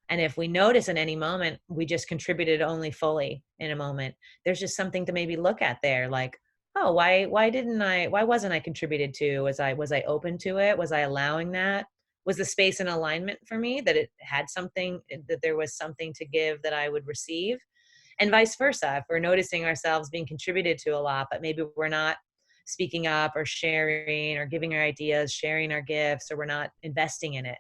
And if we notice in any moment, we just contributed only fully in a moment, there's just something to maybe look at there. Like, oh, why wasn't I contributed to? Was I open to it? Was I allowing that? Was the space in alignment for me that it had something, that there was something to give that I would receive? And vice versa. If we're noticing ourselves being contributed to a lot, but maybe we're not speaking up or sharing or giving our ideas, sharing our gifts, or we're not investing in it,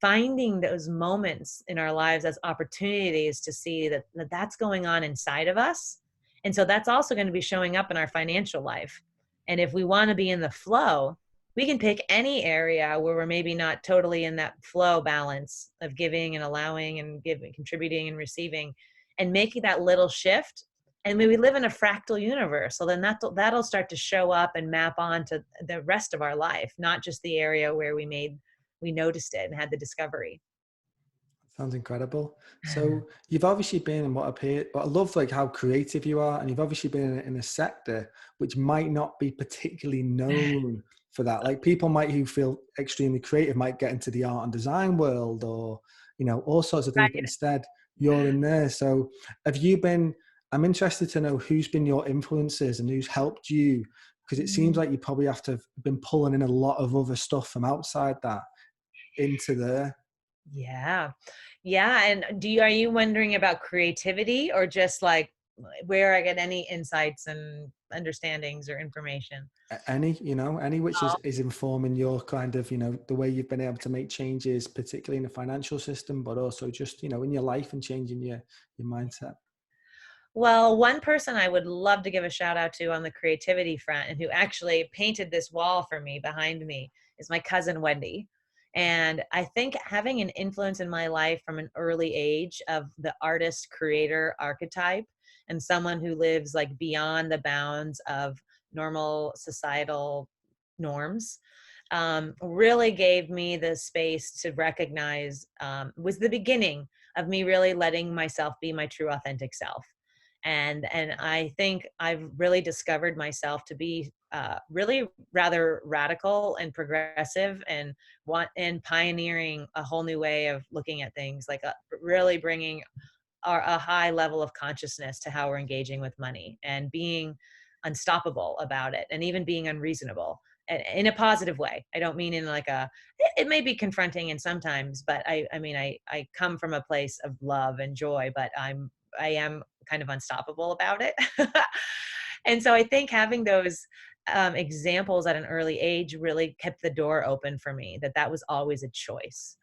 finding those moments in our lives as opportunities to see that that's going on inside of us. And so that's also going to be showing up in our financial life. And if we want to be in the flow, we can pick any area where we're maybe not totally in that flow balance of giving and allowing and giving, contributing and receiving, and making that little shift. And we live in a fractal universe. So then that'll start to show up and map onto the rest of our life, not just the area where we noticed it and had the discovery. Sounds incredible. So you've obviously been in what appear, but I love like how creative you are, and you've obviously been in a sector which might not be particularly known for that. Like people might who feel extremely creative might get into the art and design world, or you know, all sorts of things, but Right. instead you're in there. So have you been? I'm interested to know who's been your influences and who's helped you, because it seems like you probably have to have been pulling in a lot of other stuff from outside that into there. Yeah. Yeah. And are you wondering about creativity or just like where I get any insights and understandings or information? Any, you know, any which is informing your kind of, you know, the way you've been able to make changes, particularly in the financial system, but also just, you know, in your life and changing your mindset. Well, one person I would love to give a shout out to on the creativity front and who actually painted this wall for me behind me is my cousin Wendy. And I think having an influence in my life from an early age of the artist creator archetype and someone who lives like beyond the bounds of normal societal norms, really gave me the space to recognize, was the beginning of me really letting myself be my true authentic self. And I think I've really discovered myself to be really rather radical and progressive and pioneering a whole new way of looking at things, like really bringing a high level of consciousness to how we're engaging with money and being unstoppable about it, and even being unreasonable in a positive way. I don't mean in like it may be confronting and sometimes, but I mean, I come from a place of love and joy, but I am kind of unstoppable about it. And so I think having those examples at an early age really kept the door open for me, that was always a choice.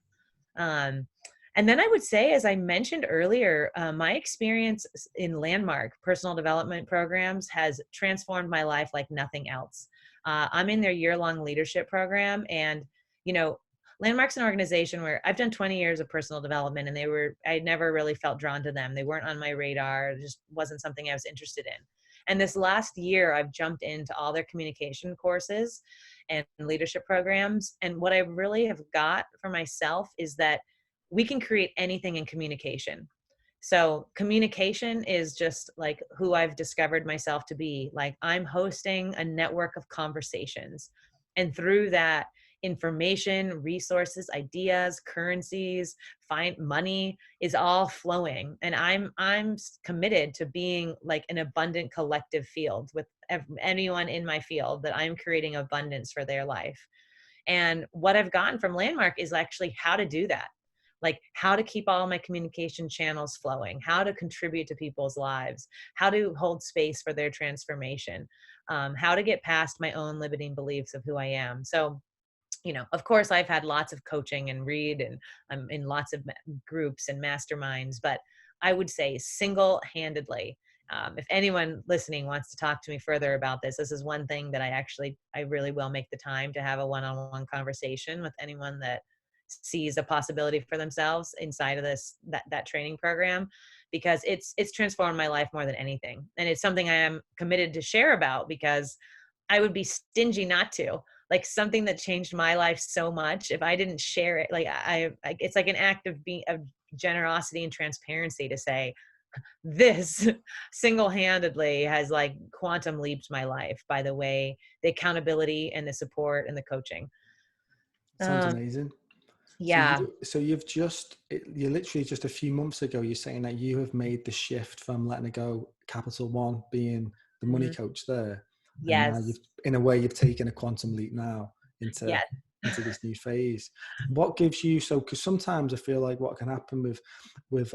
Um, and then I would say, as I mentioned earlier, my experience in landmark personal development programs has transformed my life like nothing else. I'm in their year-long leadership program, and you know, Landmark's an organization where I've done 20 years of personal development, and I never really felt drawn to them. They weren't on my radar. It just wasn't something I was interested in. And this last year, I've jumped into all their communication courses and leadership programs. And what I really have got for myself is that we can create anything in communication. So communication is just like who I've discovered myself to be. Like, I'm hosting a network of conversations. And through that, information, resources, ideas, currencies, find money is all flowing. And I'm committed to being like an abundant collective field with anyone in my field, that I'm creating abundance for their life. And what I've gotten from Landmark is actually how to do that, like how to keep all my communication channels flowing, how to contribute to people's lives, how to hold space for their transformation, how to get past my own limiting beliefs of who I am. So, of course, I've had lots of coaching and read, and I'm in lots of groups and masterminds, but I would say single-handedly, if anyone listening wants to talk to me further about this is one thing that I really will make the time to have a one-on-one conversation with anyone that sees a possibility for themselves inside of that training program, because it's transformed my life more than anything. And it's something I am committed to share about, because I would be stingy not to. Like, something that changed my life so much, if I didn't share it, like it's like an act of generosity and transparency to say, this single-handedly has like quantum leaped my life by the way, the accountability and the support and the coaching. Sounds Um, amazing. yeah. You're literally just a few months ago, you're saying that you have made the shift from letting it go, Capital One being the money Mhm. coach there. And now Yes. you've taken a quantum leap now Yes. into this new phase. What gives you, because sometimes I feel like what can happen with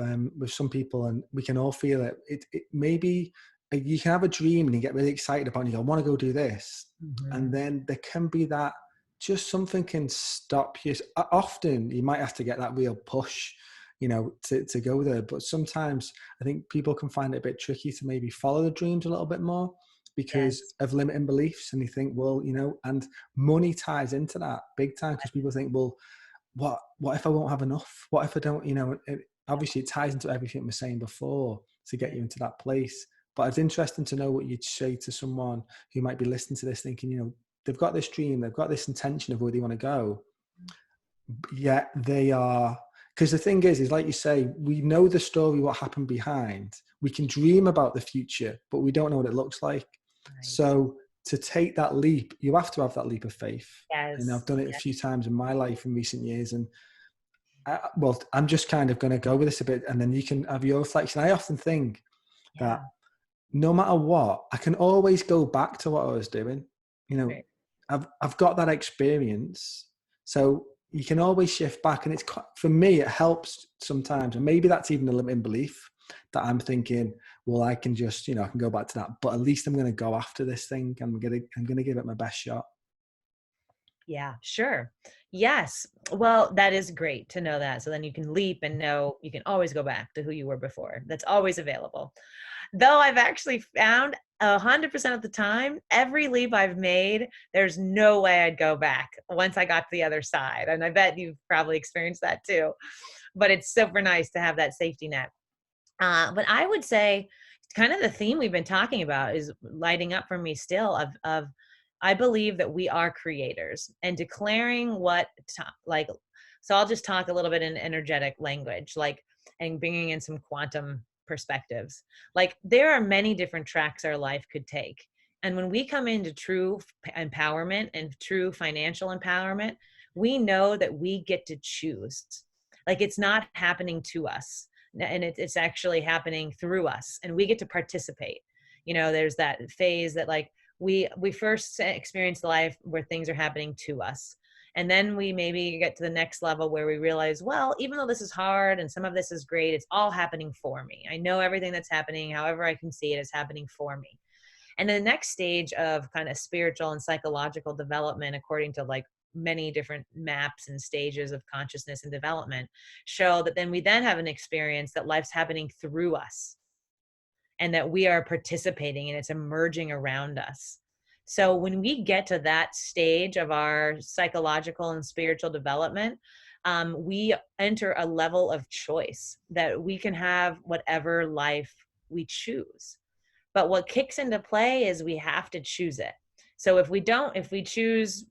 some people, and we can all feel it maybe you can have a dream and you get really excited about it, and you go, I want to go do this. And Mhm. then there can be that, just something can stop you. Often you might have to get that real push, to go there. But sometimes I think people can find it a bit tricky to maybe follow the dreams a little bit more because Yes. of limiting beliefs. And you think, well, and money ties into that big time, because people think, well, what if I won't have enough? What if I don't, obviously it ties into everything we're saying before to get Right. you into that place. But it's interesting to know what you'd say to someone who might be listening to this thinking, they've got this dream, they've got this intention of where they want to go, yet they are, because the thing is like you say, we know the story, what happened behind. We can dream about the future, but we don't know what it looks like. Right. So to take that leap, you have to have that leap of faith. And Yes. I've done it a Yeah. few times in my life in recent years. And I'm just kind of going to go with this a bit, and then you can have your reflection. I often think that Yeah. no matter what, I can always go back to what I was doing. Right. I've got that experience, so you can always shift back. And for me, it helps sometimes, and maybe that's even a limiting belief that I'm thinking, well, I can just, I can go back to that, but at least I'm going to go after this thing. I'm going to give it my best shot. Yeah, sure. Yes. Well, that is great to know that. So then you can leap and know you can always go back to who you were before. That's always available. Though I've actually found 100% of the time, every leap I've made, there's no way I'd go back once I got to the other side. And I bet you've probably experienced that too. But it's super nice to have that safety net. But I would say kind of the theme we've been talking about is lighting up for me still of I believe that we are creators, and declaring like, so I'll just talk a little bit in energetic language, like, and bringing in some quantum perspectives. Like, there are many different tracks our life could take. And when we come into true empowerment and true financial empowerment, we know that we get to choose. Like, it's not happening to us, and it's actually happening through us, and we get to participate. There's that phase that, like, we first experience the life where things are happening to us, and then we maybe get to the next level where we realize, well, even though this is hard and some of this is great, it's all happening for me. I know everything that's happening, however I can see it, is happening for me. And the next stage of kind of spiritual and psychological development, according to like many different maps and stages of consciousness and development, show that then we then have an experience that life's happening through us, and that we are participating and it's emerging around us. So when we get to that stage of our psychological and spiritual development, we enter a level of choice that we can have whatever life we choose. But what kicks into play is we have to choose it. So if we choose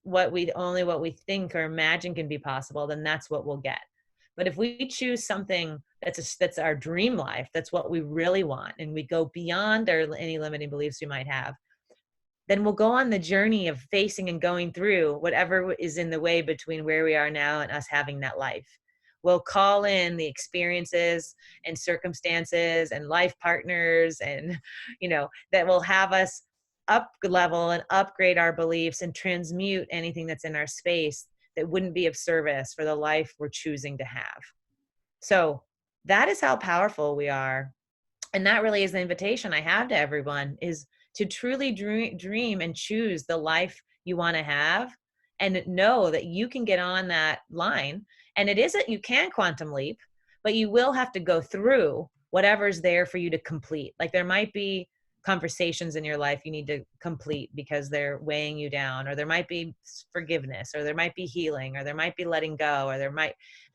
only what we think or imagine can be possible, then that's what we'll get. But if we choose something that's our dream life, that's what we really want, and we go beyond any limiting beliefs we might have, then we'll go on the journey of facing and going through whatever is in the way between where we are now and us having that life. We'll call in the experiences and circumstances and life partners and, that will have us up level and upgrade our beliefs and transmute anything that's in our space that wouldn't be of service for the life we're choosing to have. So that is how powerful we are. And that really is the invitation I have to everyone, is to truly dream and choose the life you want to have, and know that you can get on that line. And it isn't, you can quantum leap, but you will have to go through whatever's there for you to complete. Like there might be conversations in your life you need to complete because they're weighing you down, or there might be forgiveness, or there might be healing, or there might be letting go, or there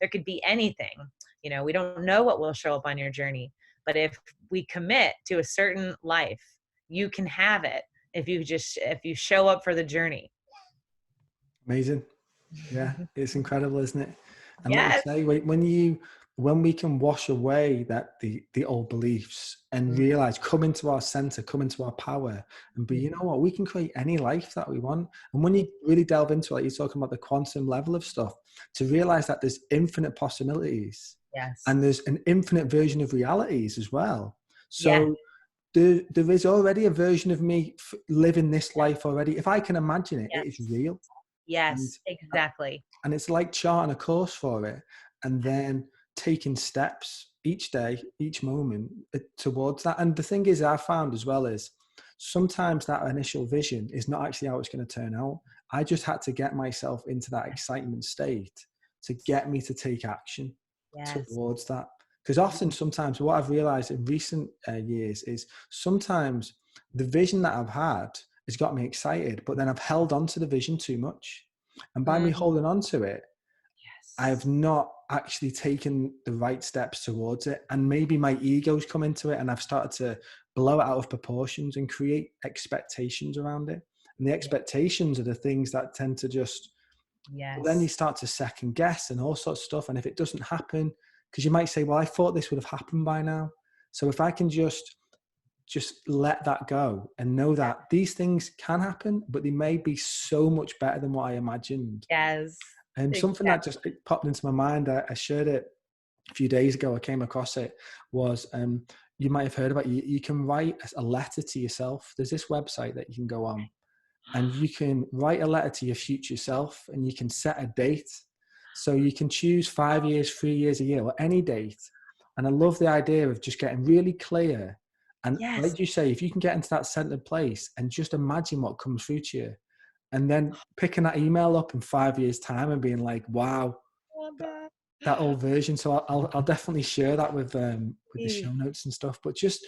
could be anything. We don't know what will show up on your journey, but if we commit to a certain life, you can have it if you show up for the journey. Amazing. Yeah, it's incredible, isn't it? And like you Yes. say, when we can wash away the old beliefs and realize, come into our center, come into our power, and be, you know what, we can create any life that we want. And when you really delve into it, like you're talking about the quantum level of stuff, to realize that there's infinite possibilities. Yes. And there's an infinite version of realities as well. Yes. So there is already a version of me living this life already. If I can imagine it, it is Yes. real. And Yes, exactly. and it's like charting a course for it, and then taking steps each day, each moment towards that. And the thing is, I found as well is sometimes that initial vision is not actually how it's going to turn out. I just had to get myself into that excitement state to get me to take action Yes. towards that. Because often, sometimes what I've realized in recent years is sometimes the vision that I've had has got me excited, but then I've held on to the vision too much. And by me Mm, holding on to it, I yes. have not actually taken the right steps towards it. And maybe my ego's come into it, and I've started to blow it out of proportions and create expectations around it. And the expectations are the things that tend to just, well, then you Yes. start to second guess and all sorts of stuff. And if it doesn't happen, because you might say, well, I thought this would have happened by now. So if I can just let that go and know that these things can happen, but they may be so much better than what I imagined. Yes. And something that Exactly. just popped into my mind, I shared it a few days ago, I came across it, was you might have heard about, you can write a letter to yourself. There's this website that you can go on, and you can write a letter to your future self, and you can set a date. So you can choose 5 years, 3 years, a year, or any date. And I love the idea of just getting really clear. And Yes. like you say, if you can get into that centered place and just imagine what comes through to you, and then picking that email up in 5 years' time and being like, wow, Love that. that old version. So I'll definitely share that with the show notes and stuff. But just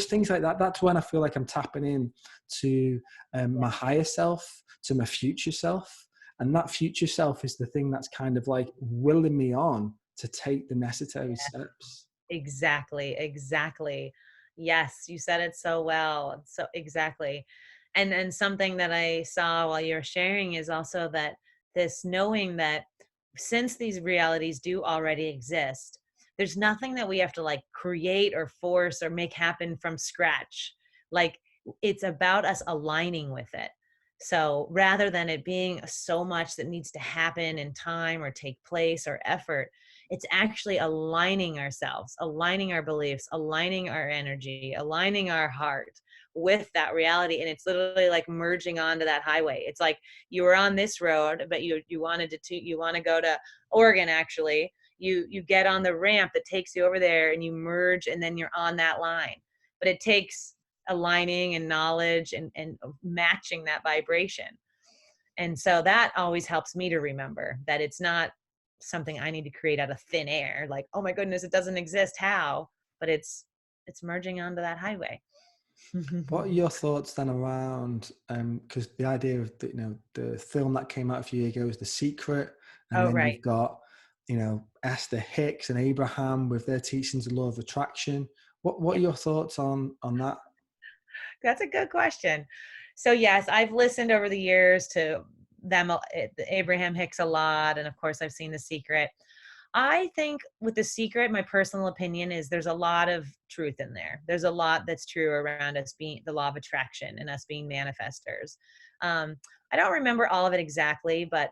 things like that. That's when I feel like I'm tapping in to my higher self, to my future self, and that future self is the thing that's kind of like willing me on to take the necessary steps. Exactly, exactly. Yes, you said it so well. So exactly. And something that I saw while you were sharing is also that this knowing that since these realities do already exist, there's nothing that we have to like create or force or make happen from scratch. Like it's about us aligning with it. So rather than it being so much that needs to happen in time or take place or effort, it's actually aligning ourselves, aligning our beliefs, aligning our energy, aligning our heart with that reality. And it's literally like merging onto that highway. It's like you were on this road, but you wanted you want to go to Oregon. Actually, you get on the ramp that takes you over there, and you merge, and then you're on that line. But it takes aligning and knowledge and matching that vibration. And so that always helps me to remember that it's not something I need to create out of thin air. Like, oh my goodness, it doesn't exist. How? But it's merging onto that highway. What are your thoughts then around, because the idea of the film that came out a few years ago is The Secret, and Oh, then right. you've got Esther Hicks and Abraham with their teachings of law of attraction. What Yeah, are your thoughts on that? that's a good question. So yes, I've listened over the years to them, Abraham Hicks a lot, and of course I've seen The Secret. I think with The Secret, my personal opinion is there's a lot of truth in there. There's a lot that's true around us being the law of attraction and us being manifestors. Um, I don't remember all of it exactly, but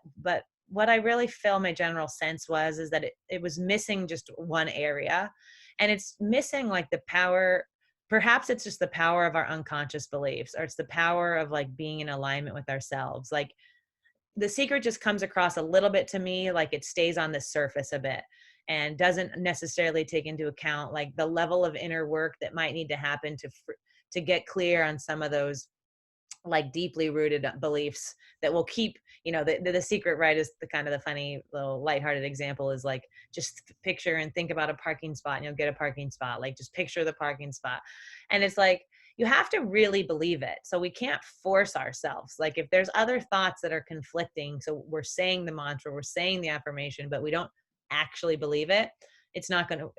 what I really feel my general sense was is that it was missing just one area, and it's missing like the power. Perhaps it's just the power of our unconscious beliefs, or it's the power of like being in alignment with ourselves. Like The Secret just comes across a little bit to me like it stays on the surface a bit and doesn't necessarily take into account like the level of inner work that might need to happen to get clear on some of those like deeply rooted beliefs that will keep, the secret, right, is the kind of the funny little lighthearted example is like just picture and think about a parking spot and you'll get a parking spot. Like just picture the parking spot. And it's like you have to really believe it. So we can't force ourselves. Like if there's other thoughts that are conflicting, so we're saying the mantra, we're saying the affirmation, but we don't actually believe it, it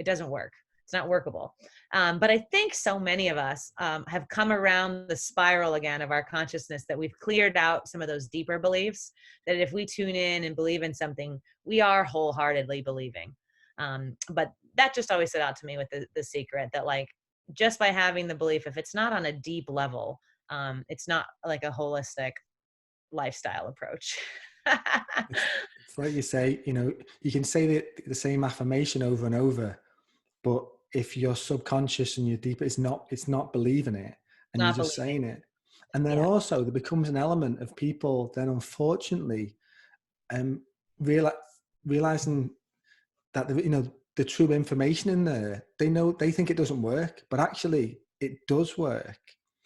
doesn't work. It's not workable. But I think so many of us have come around the spiral again of our consciousness, that we've cleared out some of those deeper beliefs, that if we tune in and believe in something, we are wholeheartedly believing. But that just always stood out to me with the secret, that like just by having the belief, if it's not on a deep level, it's not like a holistic lifestyle approach. It's like you say, you can say the same affirmation over and over, but if your subconscious and your deep, it's not believing it, and you're Not just believing. saying it. And then Yeah. also there becomes an element of people then unfortunately um reali- realizing that the true information in there, they think it doesn't work, but actually it does work.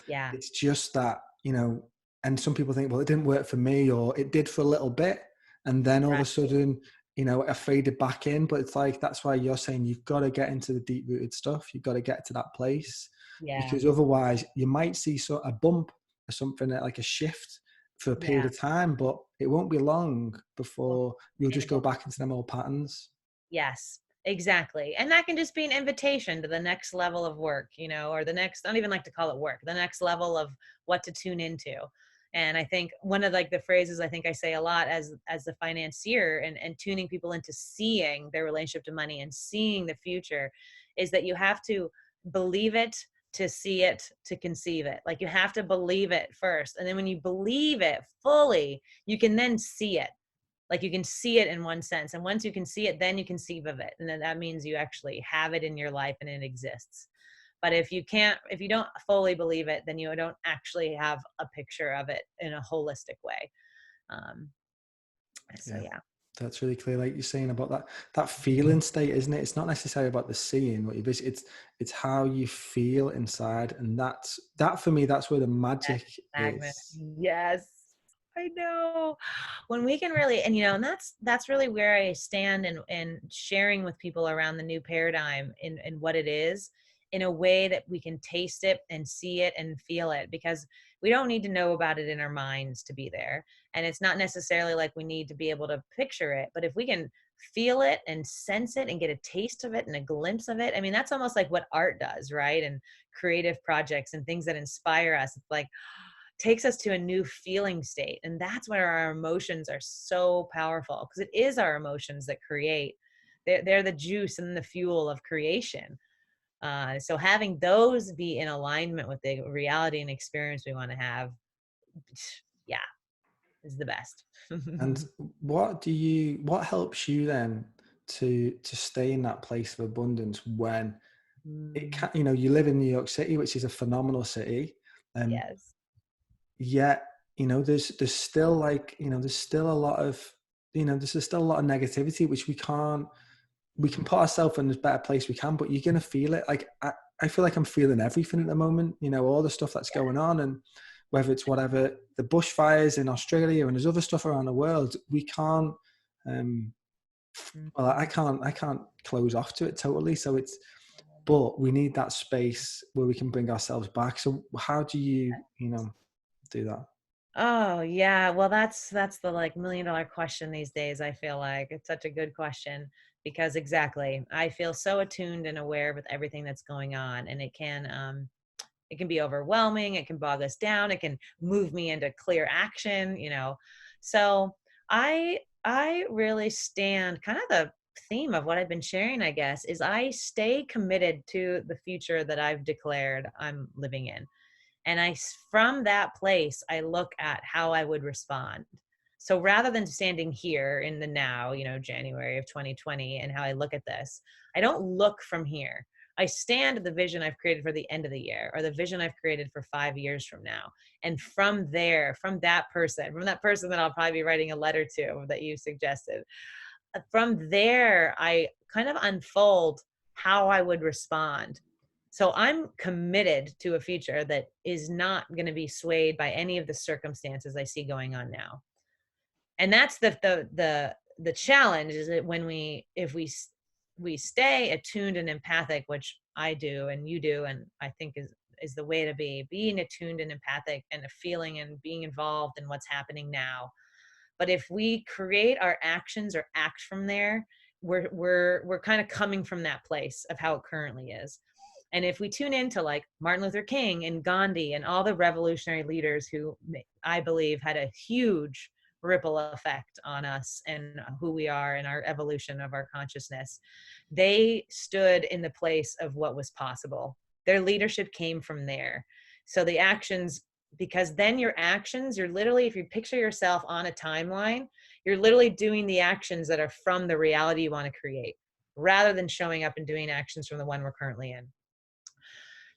Yeah. It's just that, and some people think, well, it didn't work for me, or it did for a little bit, and then all of Right. a sudden, it faded back in. But it's like, that's why you're saying you've got to get into the deep rooted stuff. You've got to get to that place, Yeah. because otherwise you might see a bump or something, like a shift for a period Yeah. of time, but it won't be long Well, before you'll just go sustainable. back into them old patterns. Yes, exactly. And that can just be an invitation to the next level of work, or the next, I don't even like to call it work, the next level of what to tune into. And I think one of like the phrases I think I say a lot as the financier, and tuning people into seeing their relationship to money and seeing the future, is that you have to believe it to see it to conceive it. Like you have to believe it first. And then when you believe it fully, you can then see it. Like you can see it in one sense, and once you can see it, then you conceive of it, and then that means you actually have it in your life and it exists. But if you don't fully believe it, then you don't actually have a picture of it in a holistic way. um, so Yeah, yeah. that's really clear. Like you're saying about that feeling state, isn't it? It's not necessarily about the seeing what you basically, it's how you feel inside, and that for me, that's where the magic Magnet. is. Yes. I know. When we can really, and that's really where I stand in sharing with people around the new paradigm in what it is, in a way that we can taste it and see it and feel it, because we don't need to know about it in our minds to be there. And it's not necessarily like we need to be able to picture it, but if we can feel it and sense it and get a taste of it and a glimpse of it, I mean, that's almost like what art does, right? And creative projects and things that inspire us. It's like takes us to a new feeling state. And that's where our emotions are so powerful, because it is our emotions that create. They're the juice and the fuel of creation. So having those be in alignment with the reality and experience we want to have, yeah, is the best. And what helps you then to stay in that place of abundance when it Mm, can, you live in New York City, which is a phenomenal city, um, yes. yet there's still there's still a lot of there's still a lot of negativity, which we can put ourselves in as better place we can, but you're gonna feel it. Like I feel like I'm feeling everything at the moment, all the stuff that's going on, and whether it's whatever the bushfires in Australia and there's other stuff around the world, we can't um well, Mhm. I can't close off to it totally. So it's but we need that space where we can bring ourselves back. So how do you, do that? Oh, yeah. Well, that's the like $1 million question these days, I feel like. It's such a good question because exactly, I feel so attuned and aware with everything that's going on, and it can be overwhelming, it can bog us down, it can move me into clear action, you know. So, I really stand kind of the theme of what I've been sharing, I guess, is I stay committed to the future that I've declared I'm living in. And from that place, I look at how I would respond. So rather than standing here in the now, you know, January of 2020, and how I look at this, I don't look from here. I stand at the vision I've created for the end of the year, or the vision I've created for 5 years from now. And from there, from that person that I'll probably be writing a letter to that you suggested, from there, I kind of unfold how I would respond. So I'm committed to a future that is not going to be swayed by any of the circumstances I see going on now. And that's the challenge, is that when we stay attuned and empathic, which I do and you do, and I think is the way to be, being attuned and empathic and feeling and being involved in what's happening now. But if we create our actions or act from there, we're kind of coming from that place of how it currently is. And if we tune into like Martin Luther King and Gandhi and all the revolutionary leaders who I believe had a huge ripple effect on us and who we are and our evolution of our consciousness, they stood in the place of what was possible. Their leadership came from there. So the actions, because then your actions, you're literally, if you picture yourself on a timeline, you're literally doing the actions that are from the reality you want to create, rather than showing up and doing actions from the one we're currently in.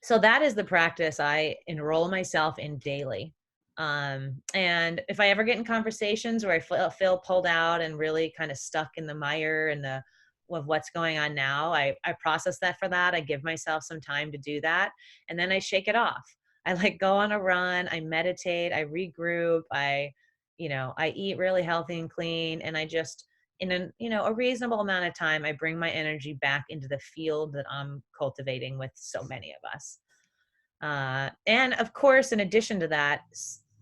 So that is the practice I enroll myself in daily. And if I ever get in conversations where I feel pulled out and really kind of stuck in the mire and the of what's going on now, I process that for that. I give myself some time to do that. And then I shake it off. I like go on a run, I meditate, I regroup, I eat really healthy and clean. And I just, in a reasonable amount of time, I bring my energy back into the field that I'm cultivating with so many of us. And of course, in addition to that,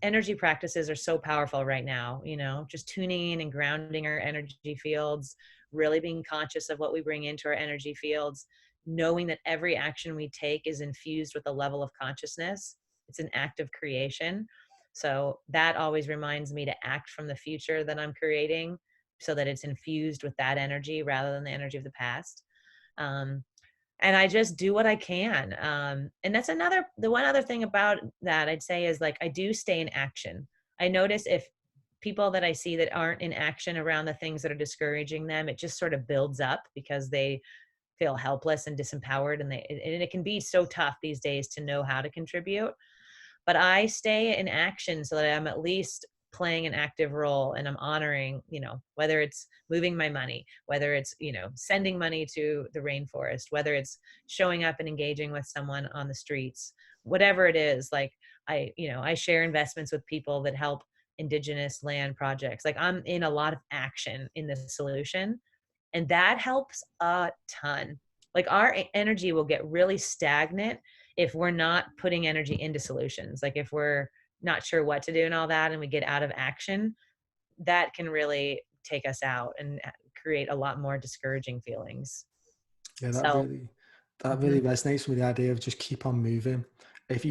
energy practices are so powerful right now, just tuning in and grounding our energy fields, really being conscious of what we bring into our energy fields, knowing that every action we take is infused with a level of consciousness. It's an act of creation. So that always reminds me to act from the future that I'm creating so that it's infused with that energy rather than the energy of the past. Um, and I just do what I can. And that's the one other thing about that I'd say is like, I do stay in action. I notice if people that I see that aren't in action around the things that are discouraging them, it just sort of builds up because they feel helpless and disempowered. And it can be so tough these days to know how to contribute. But I stay in action so that I'm at least playing an active role, and I'm honoring, whether it's moving my money, whether it's, sending money to the rainforest, whether it's showing up and engaging with someone on the streets, whatever it is. Like I share investments with people that help indigenous land projects. Like I'm in a lot of action in the solution, and that helps a ton. Like our energy will get really stagnant if we're not putting energy into solutions. Like if we're not sure what to do and all that, and we get out of action, that can really take us out and create a lot more discouraging feelings. Yeah, So, that mhm. really resonates with the idea of just keep on moving. If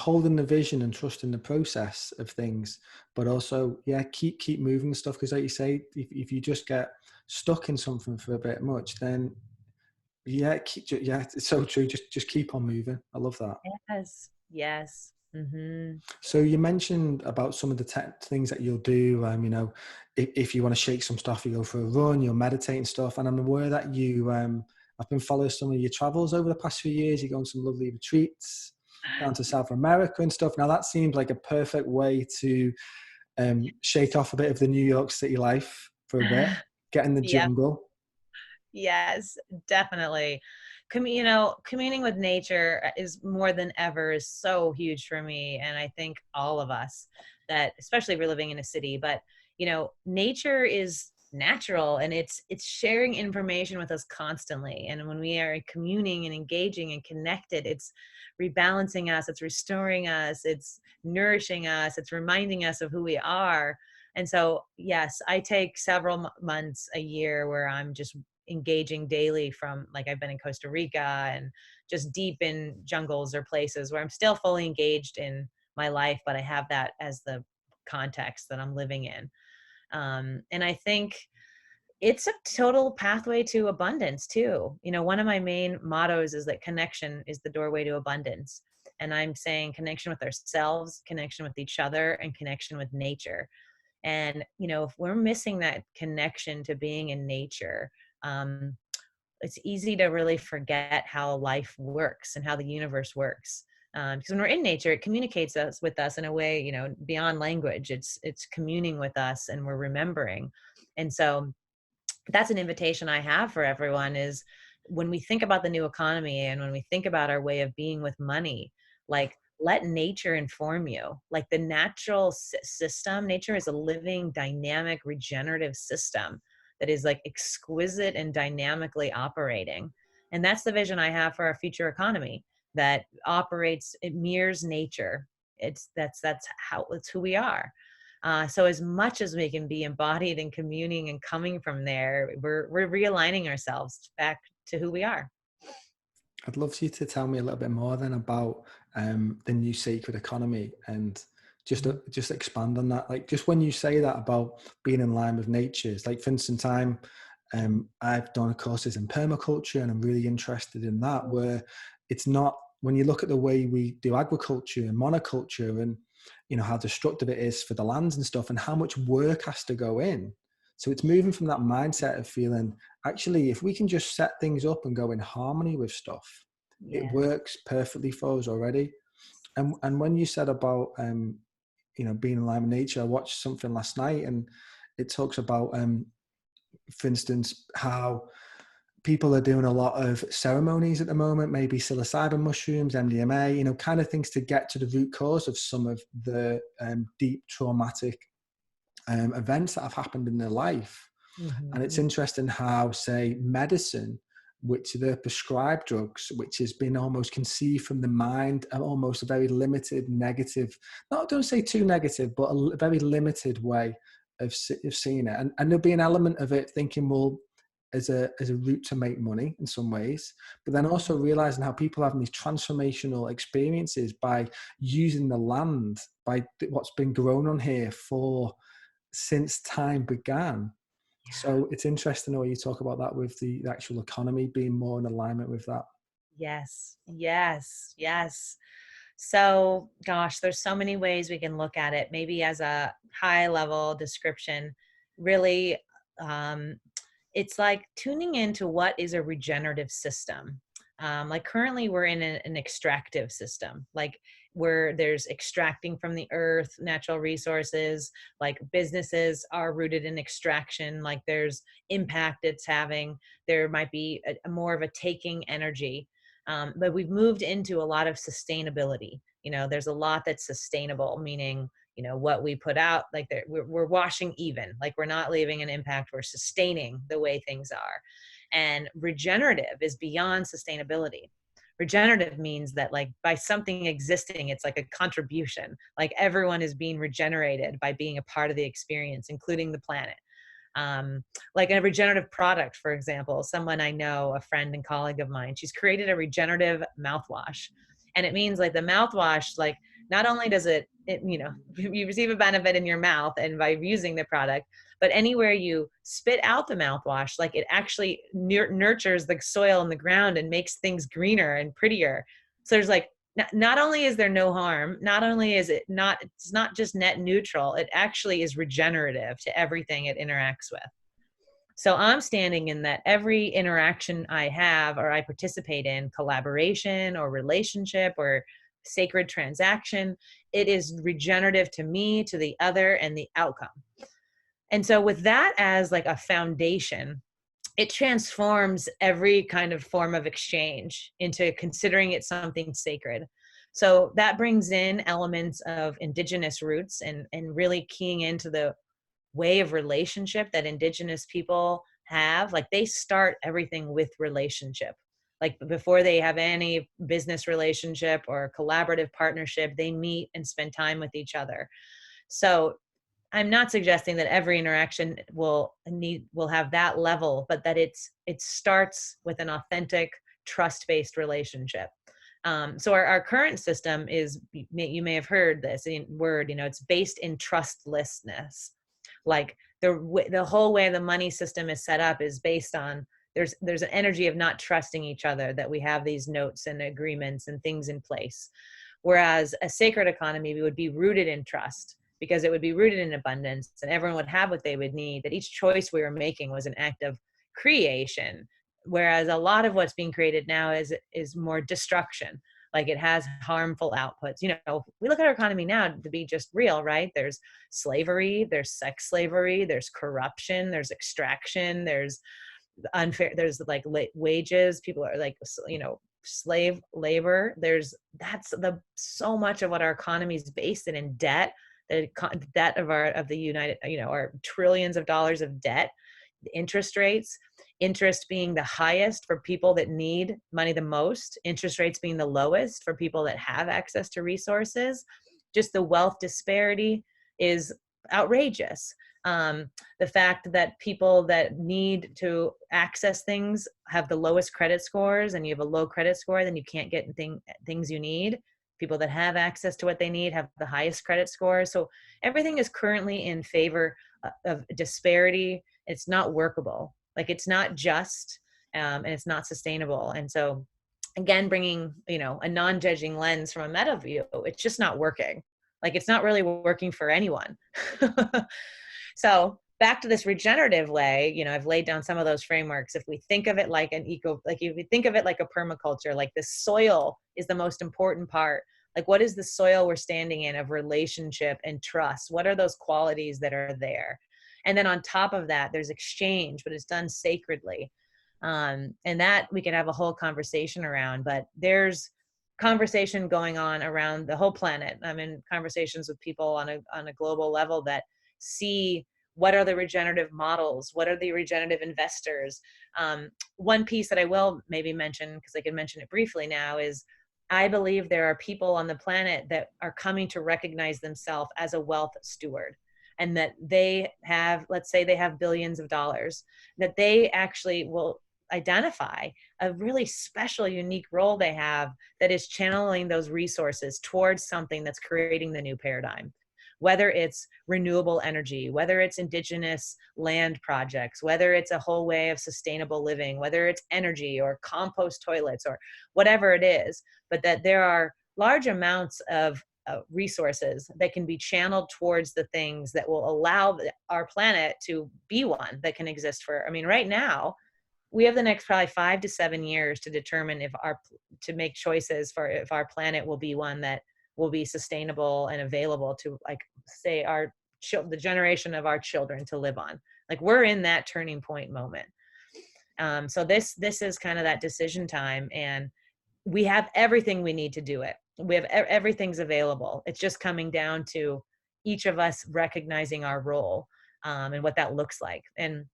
holding the vision and trusting the process of things, but also, yeah, keep moving stuff. Because like you say, if you just get stuck in something for a bit much, then it's so true. Just keep on moving. I love that. Yes, yes. Hmm. So you mentioned about some of the things that you'll do. If you want to shake some stuff, you go for a run, you'll meditate and stuff. And I'm aware that I've been following some of your travels over the past few years. You go on some lovely retreats down to South America and stuff. Now that seems like a perfect way to shake off a bit of the New York City life for a bit, get in the Yep. jungle. Yes, definitely. Communing with nature is more than ever is so huge for me. And I think all of us that, especially if we're living in a city, but nature is natural, and it's sharing information with us constantly. And when we are communing and engaging and connected, it's rebalancing us, it's restoring us, it's nourishing us, it's reminding us of who we are. And so yes, I take several months a year where I'm just engaging daily, from like I've been in Costa Rica and just deep in jungles or places where I'm still fully engaged in my life, but I have that as the context that I'm living in. And I think it's a total pathway to abundance too. You know, one of my main mottos is that connection is the doorway to abundance. And I'm saying connection with ourselves, connection with each other, and connection with nature. And, you know, if we're missing that connection to being in nature, um, it's easy to really forget how life works and how the universe works. Because when we're in nature, it communicates us with us in a way, you know, beyond language. It's communing with us, and we're remembering. And so that's an invitation I have for everyone, is when we think about the new economy and when we think about our way of being with money, like, let nature inform you. Like, the natural system, nature is a living, dynamic, regenerative system that is like exquisite and dynamically operating. And that's the vision I have for our future economy, that operates, it mirrors nature. That's how, it's who we are. So as much as we can be embodied and communing and coming from there, we're realigning ourselves back to who we are. I'd love you to tell me a little bit more then about the new sacred economy, and just expand on that. Like, just when you say that about being in line with nature, it's like, for instance, I've done courses in permaculture, and I'm really interested in that, where it's not, when you look at the way we do agriculture and monoculture, and you know how destructive it is for the lands and stuff, and how much work has to go in. So it's moving from that mindset of feeling, actually, if we can just set things up and go in harmony with stuff, it Yeah. works perfectly for us already. And when you said about you know, being in line with nature, I watched something last night, and it talks about for instance, how people are doing a lot of ceremonies at the moment, maybe psilocybin mushrooms, MDMA, you know, kind of things to get to the root cause of some of the deep traumatic events that have happened in their life. And it's Mhm. interesting how, say, medicine, which they're prescribed drugs, which has been almost conceived from the mind, and almost a very limited negative, not, don't say too negative, but a very limited way of seeing it. And there'll be an element of it thinking, well, as a route to make money in some ways, but then also realizing how people having these transformational experiences by using the land, by what's been grown on here for since time began. Yeah. So it's interesting the way you talk about that, with the actual economy being more in alignment with that. Yes. Yes. Yes. So, gosh, there's so many ways we can look at it. Maybe as a high level description, really, um, it's like tuning into what is a regenerative system. Like, currently we're in an extractive system, like where there's extracting from the earth, natural resources, like businesses are rooted in extraction, like there's impact it's having. There might be a more of a taking energy. But we've moved into a lot of sustainability. You know, there's a lot that's sustainable, meaning, you know, what we put out, like we're washing even, like we're not leaving an impact, we're sustaining the way things are. And regenerative is beyond sustainability. Regenerative means that, like, by something existing, it's like a contribution, like everyone is being regenerated by being a part of the experience, including the planet. Like a regenerative product, for example, someone I know, a friend and colleague of mine, she's created a regenerative mouthwash. And it means, like, the mouthwash, like, not only does it, you know, you receive a benefit in your mouth and by using the product, but anywhere you spit out the mouthwash, like, it actually nurtures the soil and the ground and makes things greener and prettier. So there's like, not only is there no harm, not only is it's not just net neutral, it actually is regenerative to everything it interacts with. So I'm standing in that every interaction I have or I participate in, collaboration or relationship or sacred transaction, it is regenerative to me, to the other, and the outcome. And so with that as like a foundation, it transforms every kind of form of exchange into considering it something sacred. So that brings in elements of indigenous roots and really keying into the way of relationship that indigenous people have, like they start everything with relationship. Like before they have any business relationship or collaborative partnership, they meet and spend time with each other. So I'm not suggesting that every interaction will have that level, but that it starts with an authentic, trust-based relationship. So our current system is, you may have heard this word, it's based in trustlessness. Like the whole way the money system is set up is based on, there's an energy of not trusting each other, that we have these notes and agreements and things in place. Whereas a sacred economy would be rooted in trust, because it would be rooted in abundance and everyone would have what they would need, that each choice we were making was an act of creation. Whereas a lot of what's being created now is more destruction. Like it has harmful outputs. We look at our economy now to be just real, right? There's slavery, there's sex slavery, there's corruption, there's extraction, there's unfair, there's like wages, people are like, slave labor. That's so much of what our economy is based in debt. The debt of the United, our trillions of dollars of debt, interest rates, interest being the highest for people that need money the most, interest rates being the lowest for people that have access to resources. Just the wealth disparity is outrageous. The fact that people that need to access things have the lowest credit scores, and you have a low credit score, then you can't get things you need. People that have access to what they need have the highest credit score. So everything is currently in favor of disparity. It's not workable. Like it's not just, and it's not sustainable. And so again, bringing, a non-judging lens from a meta view, it's just not working. Like it's not really working for anyone. So back to this regenerative way, I've laid down some of those frameworks. If we think of it like if we think of it like a permaculture, like the soil is the most important part. Like what is the soil we're standing in of relationship and trust? What are those qualities that are there? And then on top of that, there's exchange, but it's done sacredly. And that we could have a whole conversation around, but there's conversation going on around the whole planet. I'm in conversations with people on a global level that see what are the regenerative models, what are the regenerative investors. One piece that I will maybe mention, because I can mention it briefly now, is I believe there are people on the planet that are coming to recognize themselves as a wealth steward, and that they have, let's say they have billions of dollars, that they actually will identify a really special, unique role they have that is channeling those resources towards something that's creating the new paradigm. Whether it's renewable energy, whether it's indigenous land projects, whether it's a whole way of sustainable living, whether it's energy or compost toilets or whatever it is, but that there are large amounts of resources that can be channeled towards the things that will allow our planet to be one that can exist right now, we have the next probably 5 to 7 years to determine to make choices for if our planet will be one that will be sustainable and available to, like, say, the generation of our children to live on. Like we're in that turning point moment. So this is kind of that decision time, and we have everything we need to do it. We have everything's available. It's just coming down to each of us recognizing our role, and what that looks like. And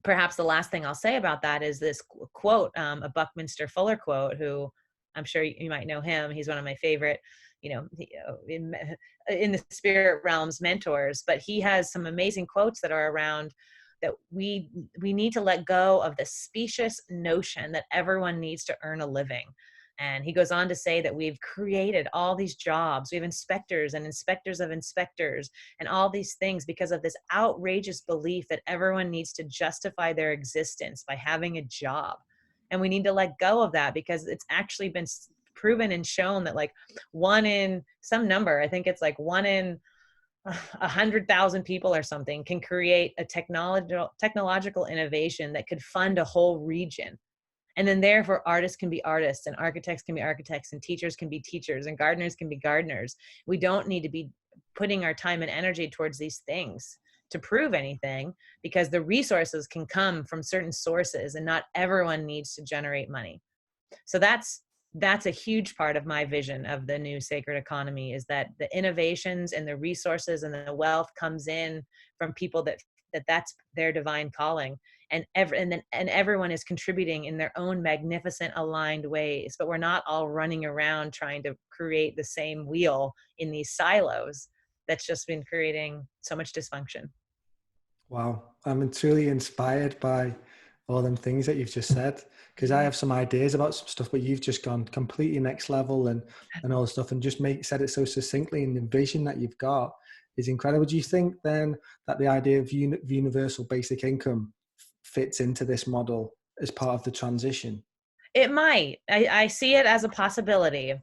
perhaps the last thing I'll say about that is this quote, a Buckminster Fuller quote, who I'm sure you might know him. He's one of my favorite, in the spirit realms mentors, but he has some amazing quotes that are around that we need to let go of the specious notion that everyone needs to earn a living. And he goes on to say that we've created all these jobs. We have inspectors and inspectors of inspectors and all these things because of this outrageous belief that everyone needs to justify their existence by having a job. And we need to let go of that, because it's actually been proven and shown that like one in some number, I think it's like one in 100,000 people or something, can create a technological innovation that could fund a whole region. And then therefore artists can be artists, and architects can be architects, and teachers can be teachers, and gardeners can be gardeners. We don't need to be putting our time and energy towards these things to prove anything, because the resources can come from certain sources and not everyone needs to generate money. So that's that's a huge part of my vision of the new sacred economy, is that the innovations and the resources and the wealth comes in from people that's their divine calling, and everyone is contributing in their own magnificent aligned ways, but we're not all running around trying to create the same wheel in these silos that's just been creating so much dysfunction. Wow, I'm truly inspired by all them things that you've just said, because I have some ideas about some stuff, but you've just gone completely next level and all the stuff, and just said it so succinctly, and the vision that you've got is incredible. Do you think then that the idea of universal basic income fits into this model as part of the transition? It might. I see it as a possibility.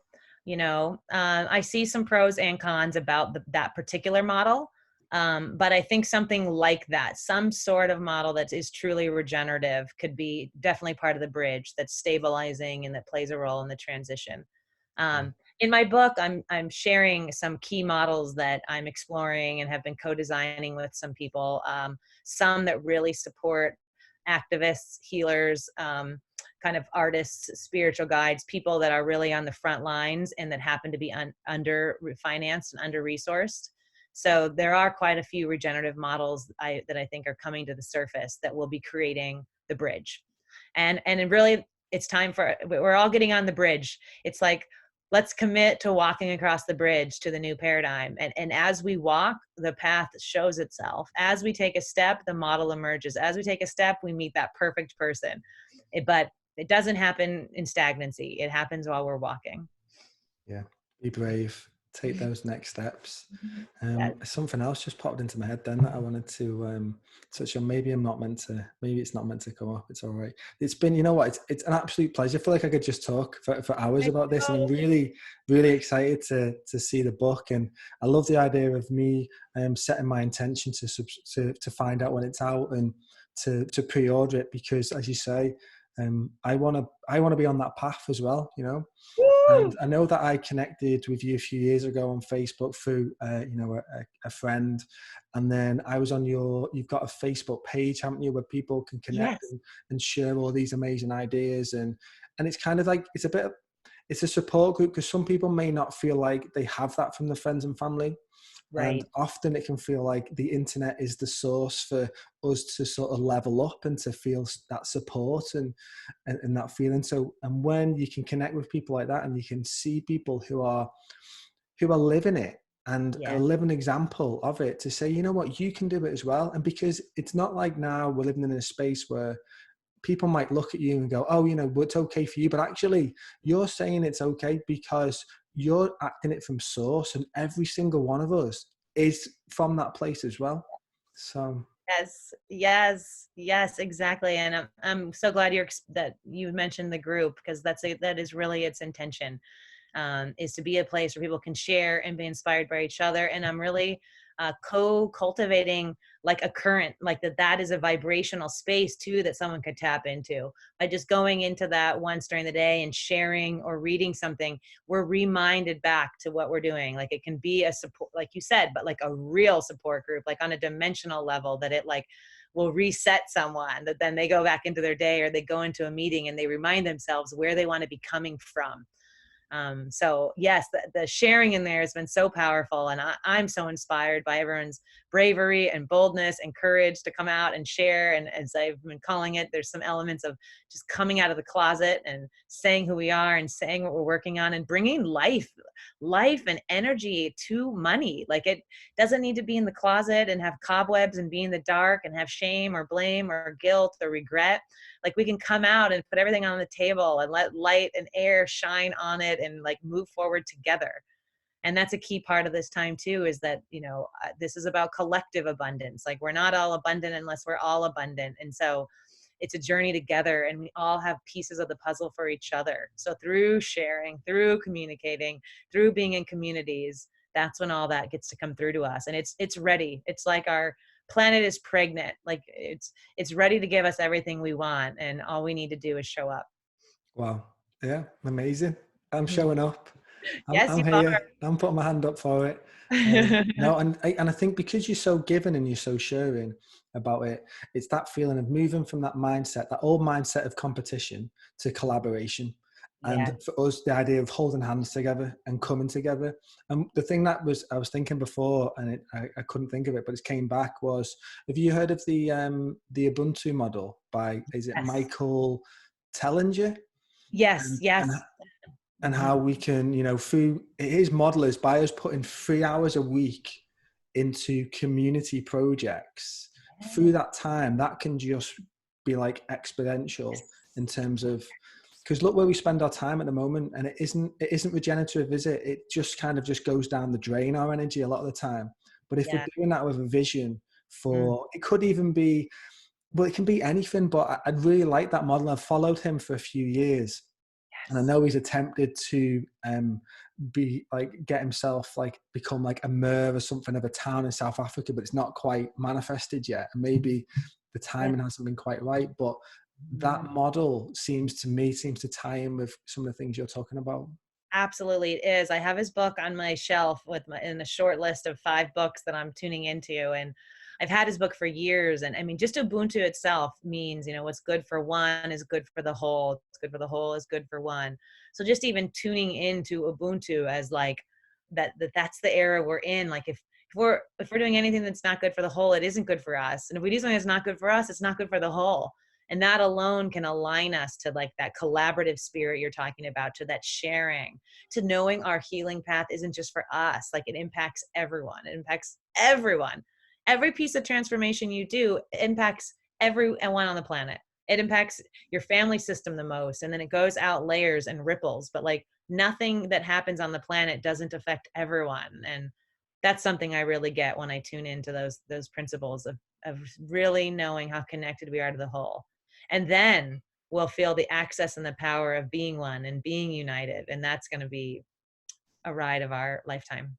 I see some pros and cons about that particular model. But I think something like that, some sort of model that is truly regenerative, could be definitely part of the bridge that's stabilizing and that plays a role in the transition. In my book, I'm sharing some key models that I'm exploring and have been co-designing with some people. Some that really support activists, healers, kind of artists, spiritual guides, people that are really on the front lines and that happen to be under financed and under resourced. So there are quite a few regenerative models that I think are coming to the surface that will be creating the bridge. And it really, it's time we're all getting on the bridge. It's like, let's commit to walking across the bridge to the new paradigm. And as we walk, the path shows itself. As we take a step, the model emerges. As we take a step, we meet that perfect person. But it doesn't happen in stagnancy. It happens while we're walking. Yeah, be brave, take those next steps. Yes. Something else just popped into my head then that I wanted to touch on. Maybe it's not meant to come up. It's all right. It's been, you know what, it's an absolute pleasure. I feel like I could just talk for hours about this, and I'm really, really excited to see the book. And I love the idea of me setting my intention to find out when it's out and to pre-order it, because as you say, I want to be on that path as well, you know. Woo! And I know that I connected with you a few years ago on Facebook through, a friend. And then I was on you've got a Facebook page, haven't you, where people can connect Yes. and share all these amazing ideas. And it's kind of like, it's a support group, because some people may not feel like they have that from their friends and family. And Right. often it can feel like the internet is the source for us to sort of level up and to feel that support and that feeling. So, and when you can connect with people like that, and you can see people who are living it and a Yes. living example of it, to say, you know what, you can do it as well. And because it's not like now we're living in a space where people might look at you and go, oh, it's okay for you. But actually, you're saying it's okay because you're acting it from source, and every single one of us is from that place as well. So, Yes, yes, yes, exactly. And I'm so glad that you mentioned the group, because that is really its intention, is to be a place where people can share and be inspired by each other. And I'm really co-cultivating like a current, like that is a vibrational space too that someone could tap into by just going into that once during the day and sharing or reading something. We're reminded back to what we're doing. Like it can be a support, like you said, but like a real support group, like on a dimensional level, that it like will reset someone, that then they go back into their day, or they go into a meeting and they remind themselves where they want to be coming from. So yes, the sharing in there has been so powerful, and I'm so inspired by everyone's bravery and boldness and courage to come out and share. And as I've been calling it, there's some elements of just coming out of the closet and saying who we are and saying what we're working on and bringing life and energy to money. Like it doesn't need to be in the closet and have cobwebs and be in the dark and have shame or blame or guilt or regret. Like we can come out and put everything on the table and let light and air shine on it and like move forward together. And that's a key part of this time too, is that, this is about collective abundance. Like we're not all abundant unless we're all abundant. And so it's a journey together, and we all have pieces of the puzzle for each other. So through sharing, through communicating, through being in communities, that's when all that gets to come through to us. And it's ready. It's like our planet is pregnant. Like it's ready to give us everything we want, and all we need to do is show up. wow. Yeah, amazing. I'm showing up. Yes, I'm you here. I'm putting my hand up for it. are. No, and I think because you're so giving and you're so sharing about it, it's that feeling of moving from that mindset, that old mindset of competition, to collaboration. And Yes. for us, the idea of holding hands together and coming together. And the thing that I was thinking before, and I couldn't think of it, but it came back was, have you heard of the Ubuntu model by, is it Yes. Michael Tellinger? Yes. And, and, Yes. and Mhm. how we can, through his model is by us putting 3 hours a week into community projects. Through that time, that can just be like exponential in terms of, because look where we spend our time at the moment, and it isn't regenerative, is it? It just kind of just goes down the drain, our energy, a lot of the time. But if we're Yeah. doing that with a vision Mm. for, it could even be, well, it can be anything, but I'd really like that model. I've followed him for a few years, and I Yes. know he's attempted to be like, get himself like become like a mayor or something of a town in South Africa, but it's not quite manifested yet. And maybe the Yeah. timing hasn't been quite right. But that Mhm. model seems to tie in with some of the things you're talking about. Absolutely, it is. I have his book on my shelf with my in a short list of 5 books that I'm tuning into, and I've had his book for years, and I mean, just Ubuntu itself means, what's good for one is good for the whole. What's good for the whole is good for one. So just even tuning into Ubuntu as like that's the era we're in. Like if we're doing anything that's not good for the whole, it isn't good for us. And if we do something that's not good for us, it's not good for the whole. And that alone can align us to like that collaborative spirit you're talking about, to that sharing, to knowing our healing path isn't just for us. Like it impacts everyone. It impacts everyone. Every piece of transformation you do impacts everyone on the planet. It impacts your family system the most, and then it goes out layers and ripples. But like nothing that happens on the planet doesn't affect everyone. And that's something I really get when I tune into those principles of really knowing how connected we are to the whole. And then we'll feel the access and the power of being one and being united. And that's going to be a ride of our lifetime.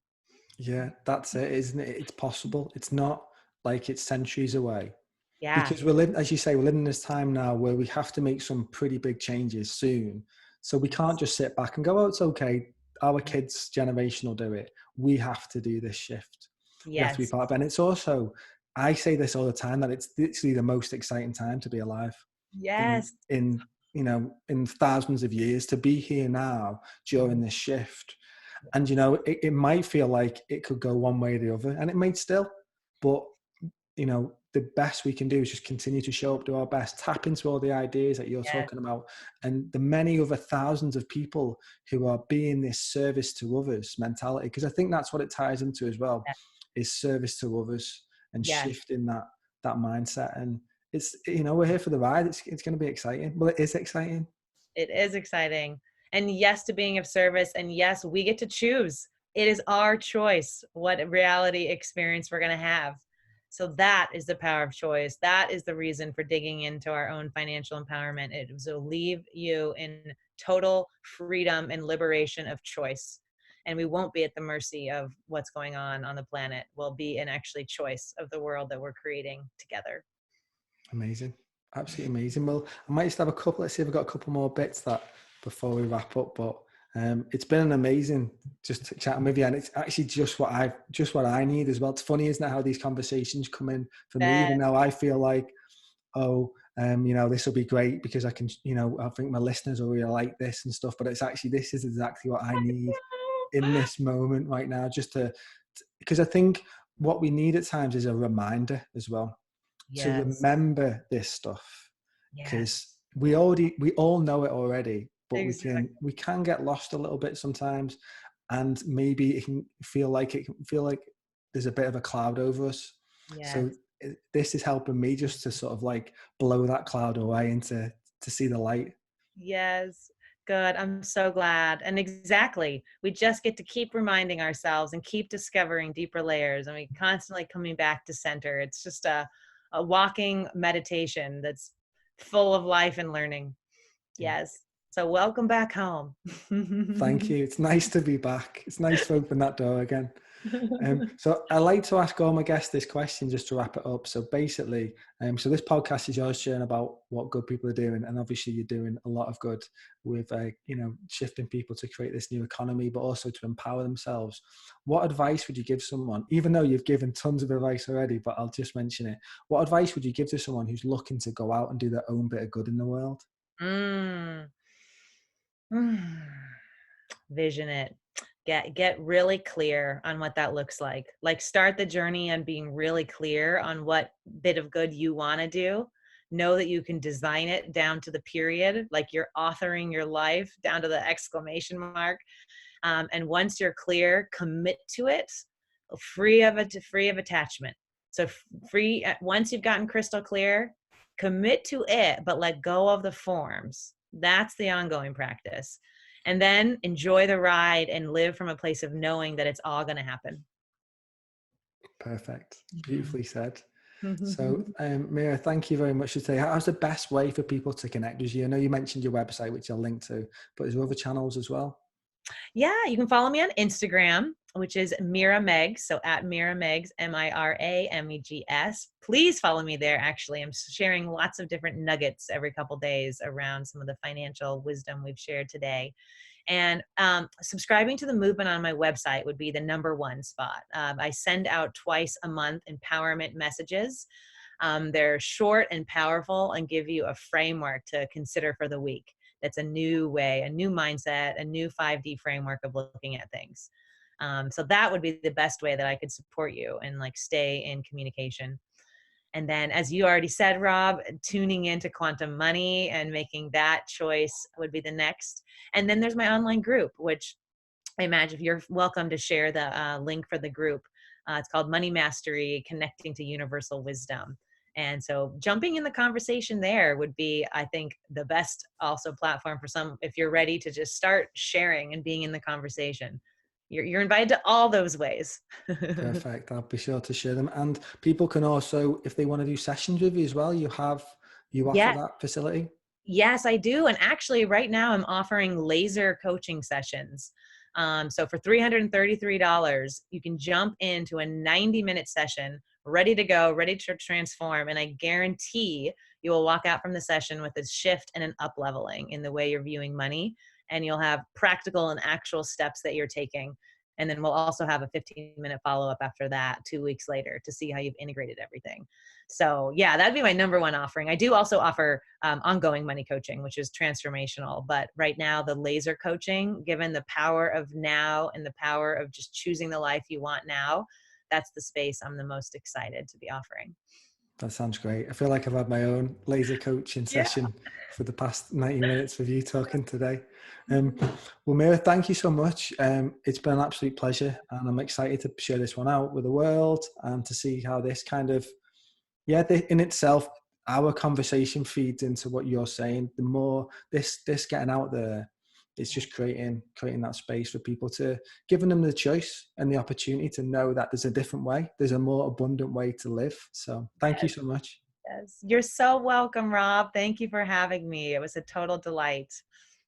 Yeah, that's it, isn't it? It's possible. It's not like it's centuries away. Yeah. Because we're living, as you say, we're living in this time now where we have to make some pretty big changes soon. So we can't Yes. just sit back and go, oh, it's okay. Our Yeah. kids' generation will do it. We have to do this shift. We have to be Yes. part of it. And it's also, I say this all the time, that it's literally the most exciting time to be alive in, Yes. in thousands of years, to be here now during Mhm. this shift. And, it might feel like it could go one way or the other, and it may still, but the best we can do is just continue to show up, do our best, tap into all the ideas that you're Yes. talking about, and the many other thousands of people who are being this service to others mentality. Because I think that's what it ties into as well, is service to others and Yes. shifting that mindset. And it's, we're here for the ride. It's going to be exciting. Well, it is exciting. It is exciting. And yes to being of service. And yes, we get to choose. It is our choice what reality experience we're going to have. So that is the power of choice. That is the reason for digging into our own financial empowerment. It will leave you in total freedom and liberation of choice. And we won't be at the mercy of what's going on the planet. We'll be in actually choice of the world that we're creating together. Amazing. Absolutely amazing. Well, I might just have a couple. Let's see if we've got a couple more bits that before we wrap up. But it's been an amazing just chatting with you, and it's actually just what I need as well. It's funny, isn't it, how these conversations come in for me, That, even though I feel like, oh, this will be great because I can, I think my listeners will really like this and stuff. But it's actually, this is exactly what I need in this moment right now, just because I think what we need at times is a reminder as well, to yes, remember this stuff, yes, because we all know it already, but we can exactly. we can get lost a little bit sometimes, and maybe it can feel like there's a bit of a cloud over us. So Yes. this is helping me just to sort of like blow that cloud away and to see the light. Yes. Good. I'm so glad. And exactly. We just get to keep reminding ourselves and keep discovering deeper layers. And we constantly coming back to center. It's just a walking meditation that's full of life and learning. Yeah. Yes. So welcome back home. Thank you. It's nice to be back. It's nice to open that door again. So I like to ask all my guests this question just to wrap it up. So basically, so this podcast is yours sharing about what good people are doing, and obviously you're doing a lot of good with, shifting people to create this new economy, but also to empower themselves. What advice would you give someone, even though you've given tons of advice already, but I'll just mention it. What advice would you give to someone who's looking to go out and do their own bit of good in the world? Mm. Vision it. Get really clear on what that looks like. Like, start the journey on being really clear on what bit of good you want to do. Know that you can design it down to the period, like you're authoring your life down to the exclamation mark. And once you're clear, commit to it, free of attachment. So free, once you've gotten crystal clear, commit to it, but let go of the forms. That's the ongoing practice. And then enjoy the ride and live from a place of knowing that it's all going to happen. Perfect. Beautifully said. So, Mhm. Mira, thank you very much for today. How's the best way for people to connect with you? I know you mentioned your website, which I'll link to, but is there other channels as well? Yeah, you can follow me on Instagram, which is Mira Megs. So at Mira Megs, Miramegs. Please follow me there. Actually, I'm sharing lots of different nuggets every couple days around some of the financial wisdom we've shared today. And subscribing to the movement on my website would be the number one spot. I send out twice a month empowerment messages. They're short and powerful and give you a framework to consider for the week. That's a new way, a new mindset, a new 5D framework of looking at things. So that would be the best way that I could support you and like stay in communication. And then, as you already said, Rob, tuning into quantum money and making that choice would be the next. And then there's my online group, which I imagine you're welcome to share the link for the group. It's called Money Mastery, Connecting to Universal Wisdom. And so jumping in the conversation there would be, I think, the best also platform for some, if you're ready to just start sharing and being in the conversation. You're invited to all those ways. Perfect. I'll be sure to share them. And people can also, if they want to do sessions with you as well, you offer Yes. that facility. Yes, I do. And actually, right now, I'm offering laser coaching sessions. So for $333, you can jump into a 90-minute session, ready to go, ready to transform. And I guarantee you will walk out from the session with a shift and an up leveling in the way you're viewing money. And you'll have practical and actual steps that you're taking. And then we'll also have a 15-minute follow up after that 2 weeks later to see how you've integrated everything. So yeah, that'd be my number one offering. I do also offer ongoing money coaching, which is transformational. But right now, the laser coaching, given the power of now and the power of just choosing the life you want now, that's the space I'm the most excited to be offering. That sounds great. I feel like I've had my own laser coaching Yeah. session for the past 90 minutes with you talking today. Well, Mira, thank you so much. It's been an absolute pleasure, and I'm excited to share this one out with the world and to see how this kind of, in itself, our conversation feeds into what you're saying. The more this getting out there, it's just creating that space for people, to giving them the choice and the opportunity to know that there's a different way. There's a more abundant way to live. So thank you Yes, so much. yes. You're so welcome, Rob. Thank you for having me. It was a total delight.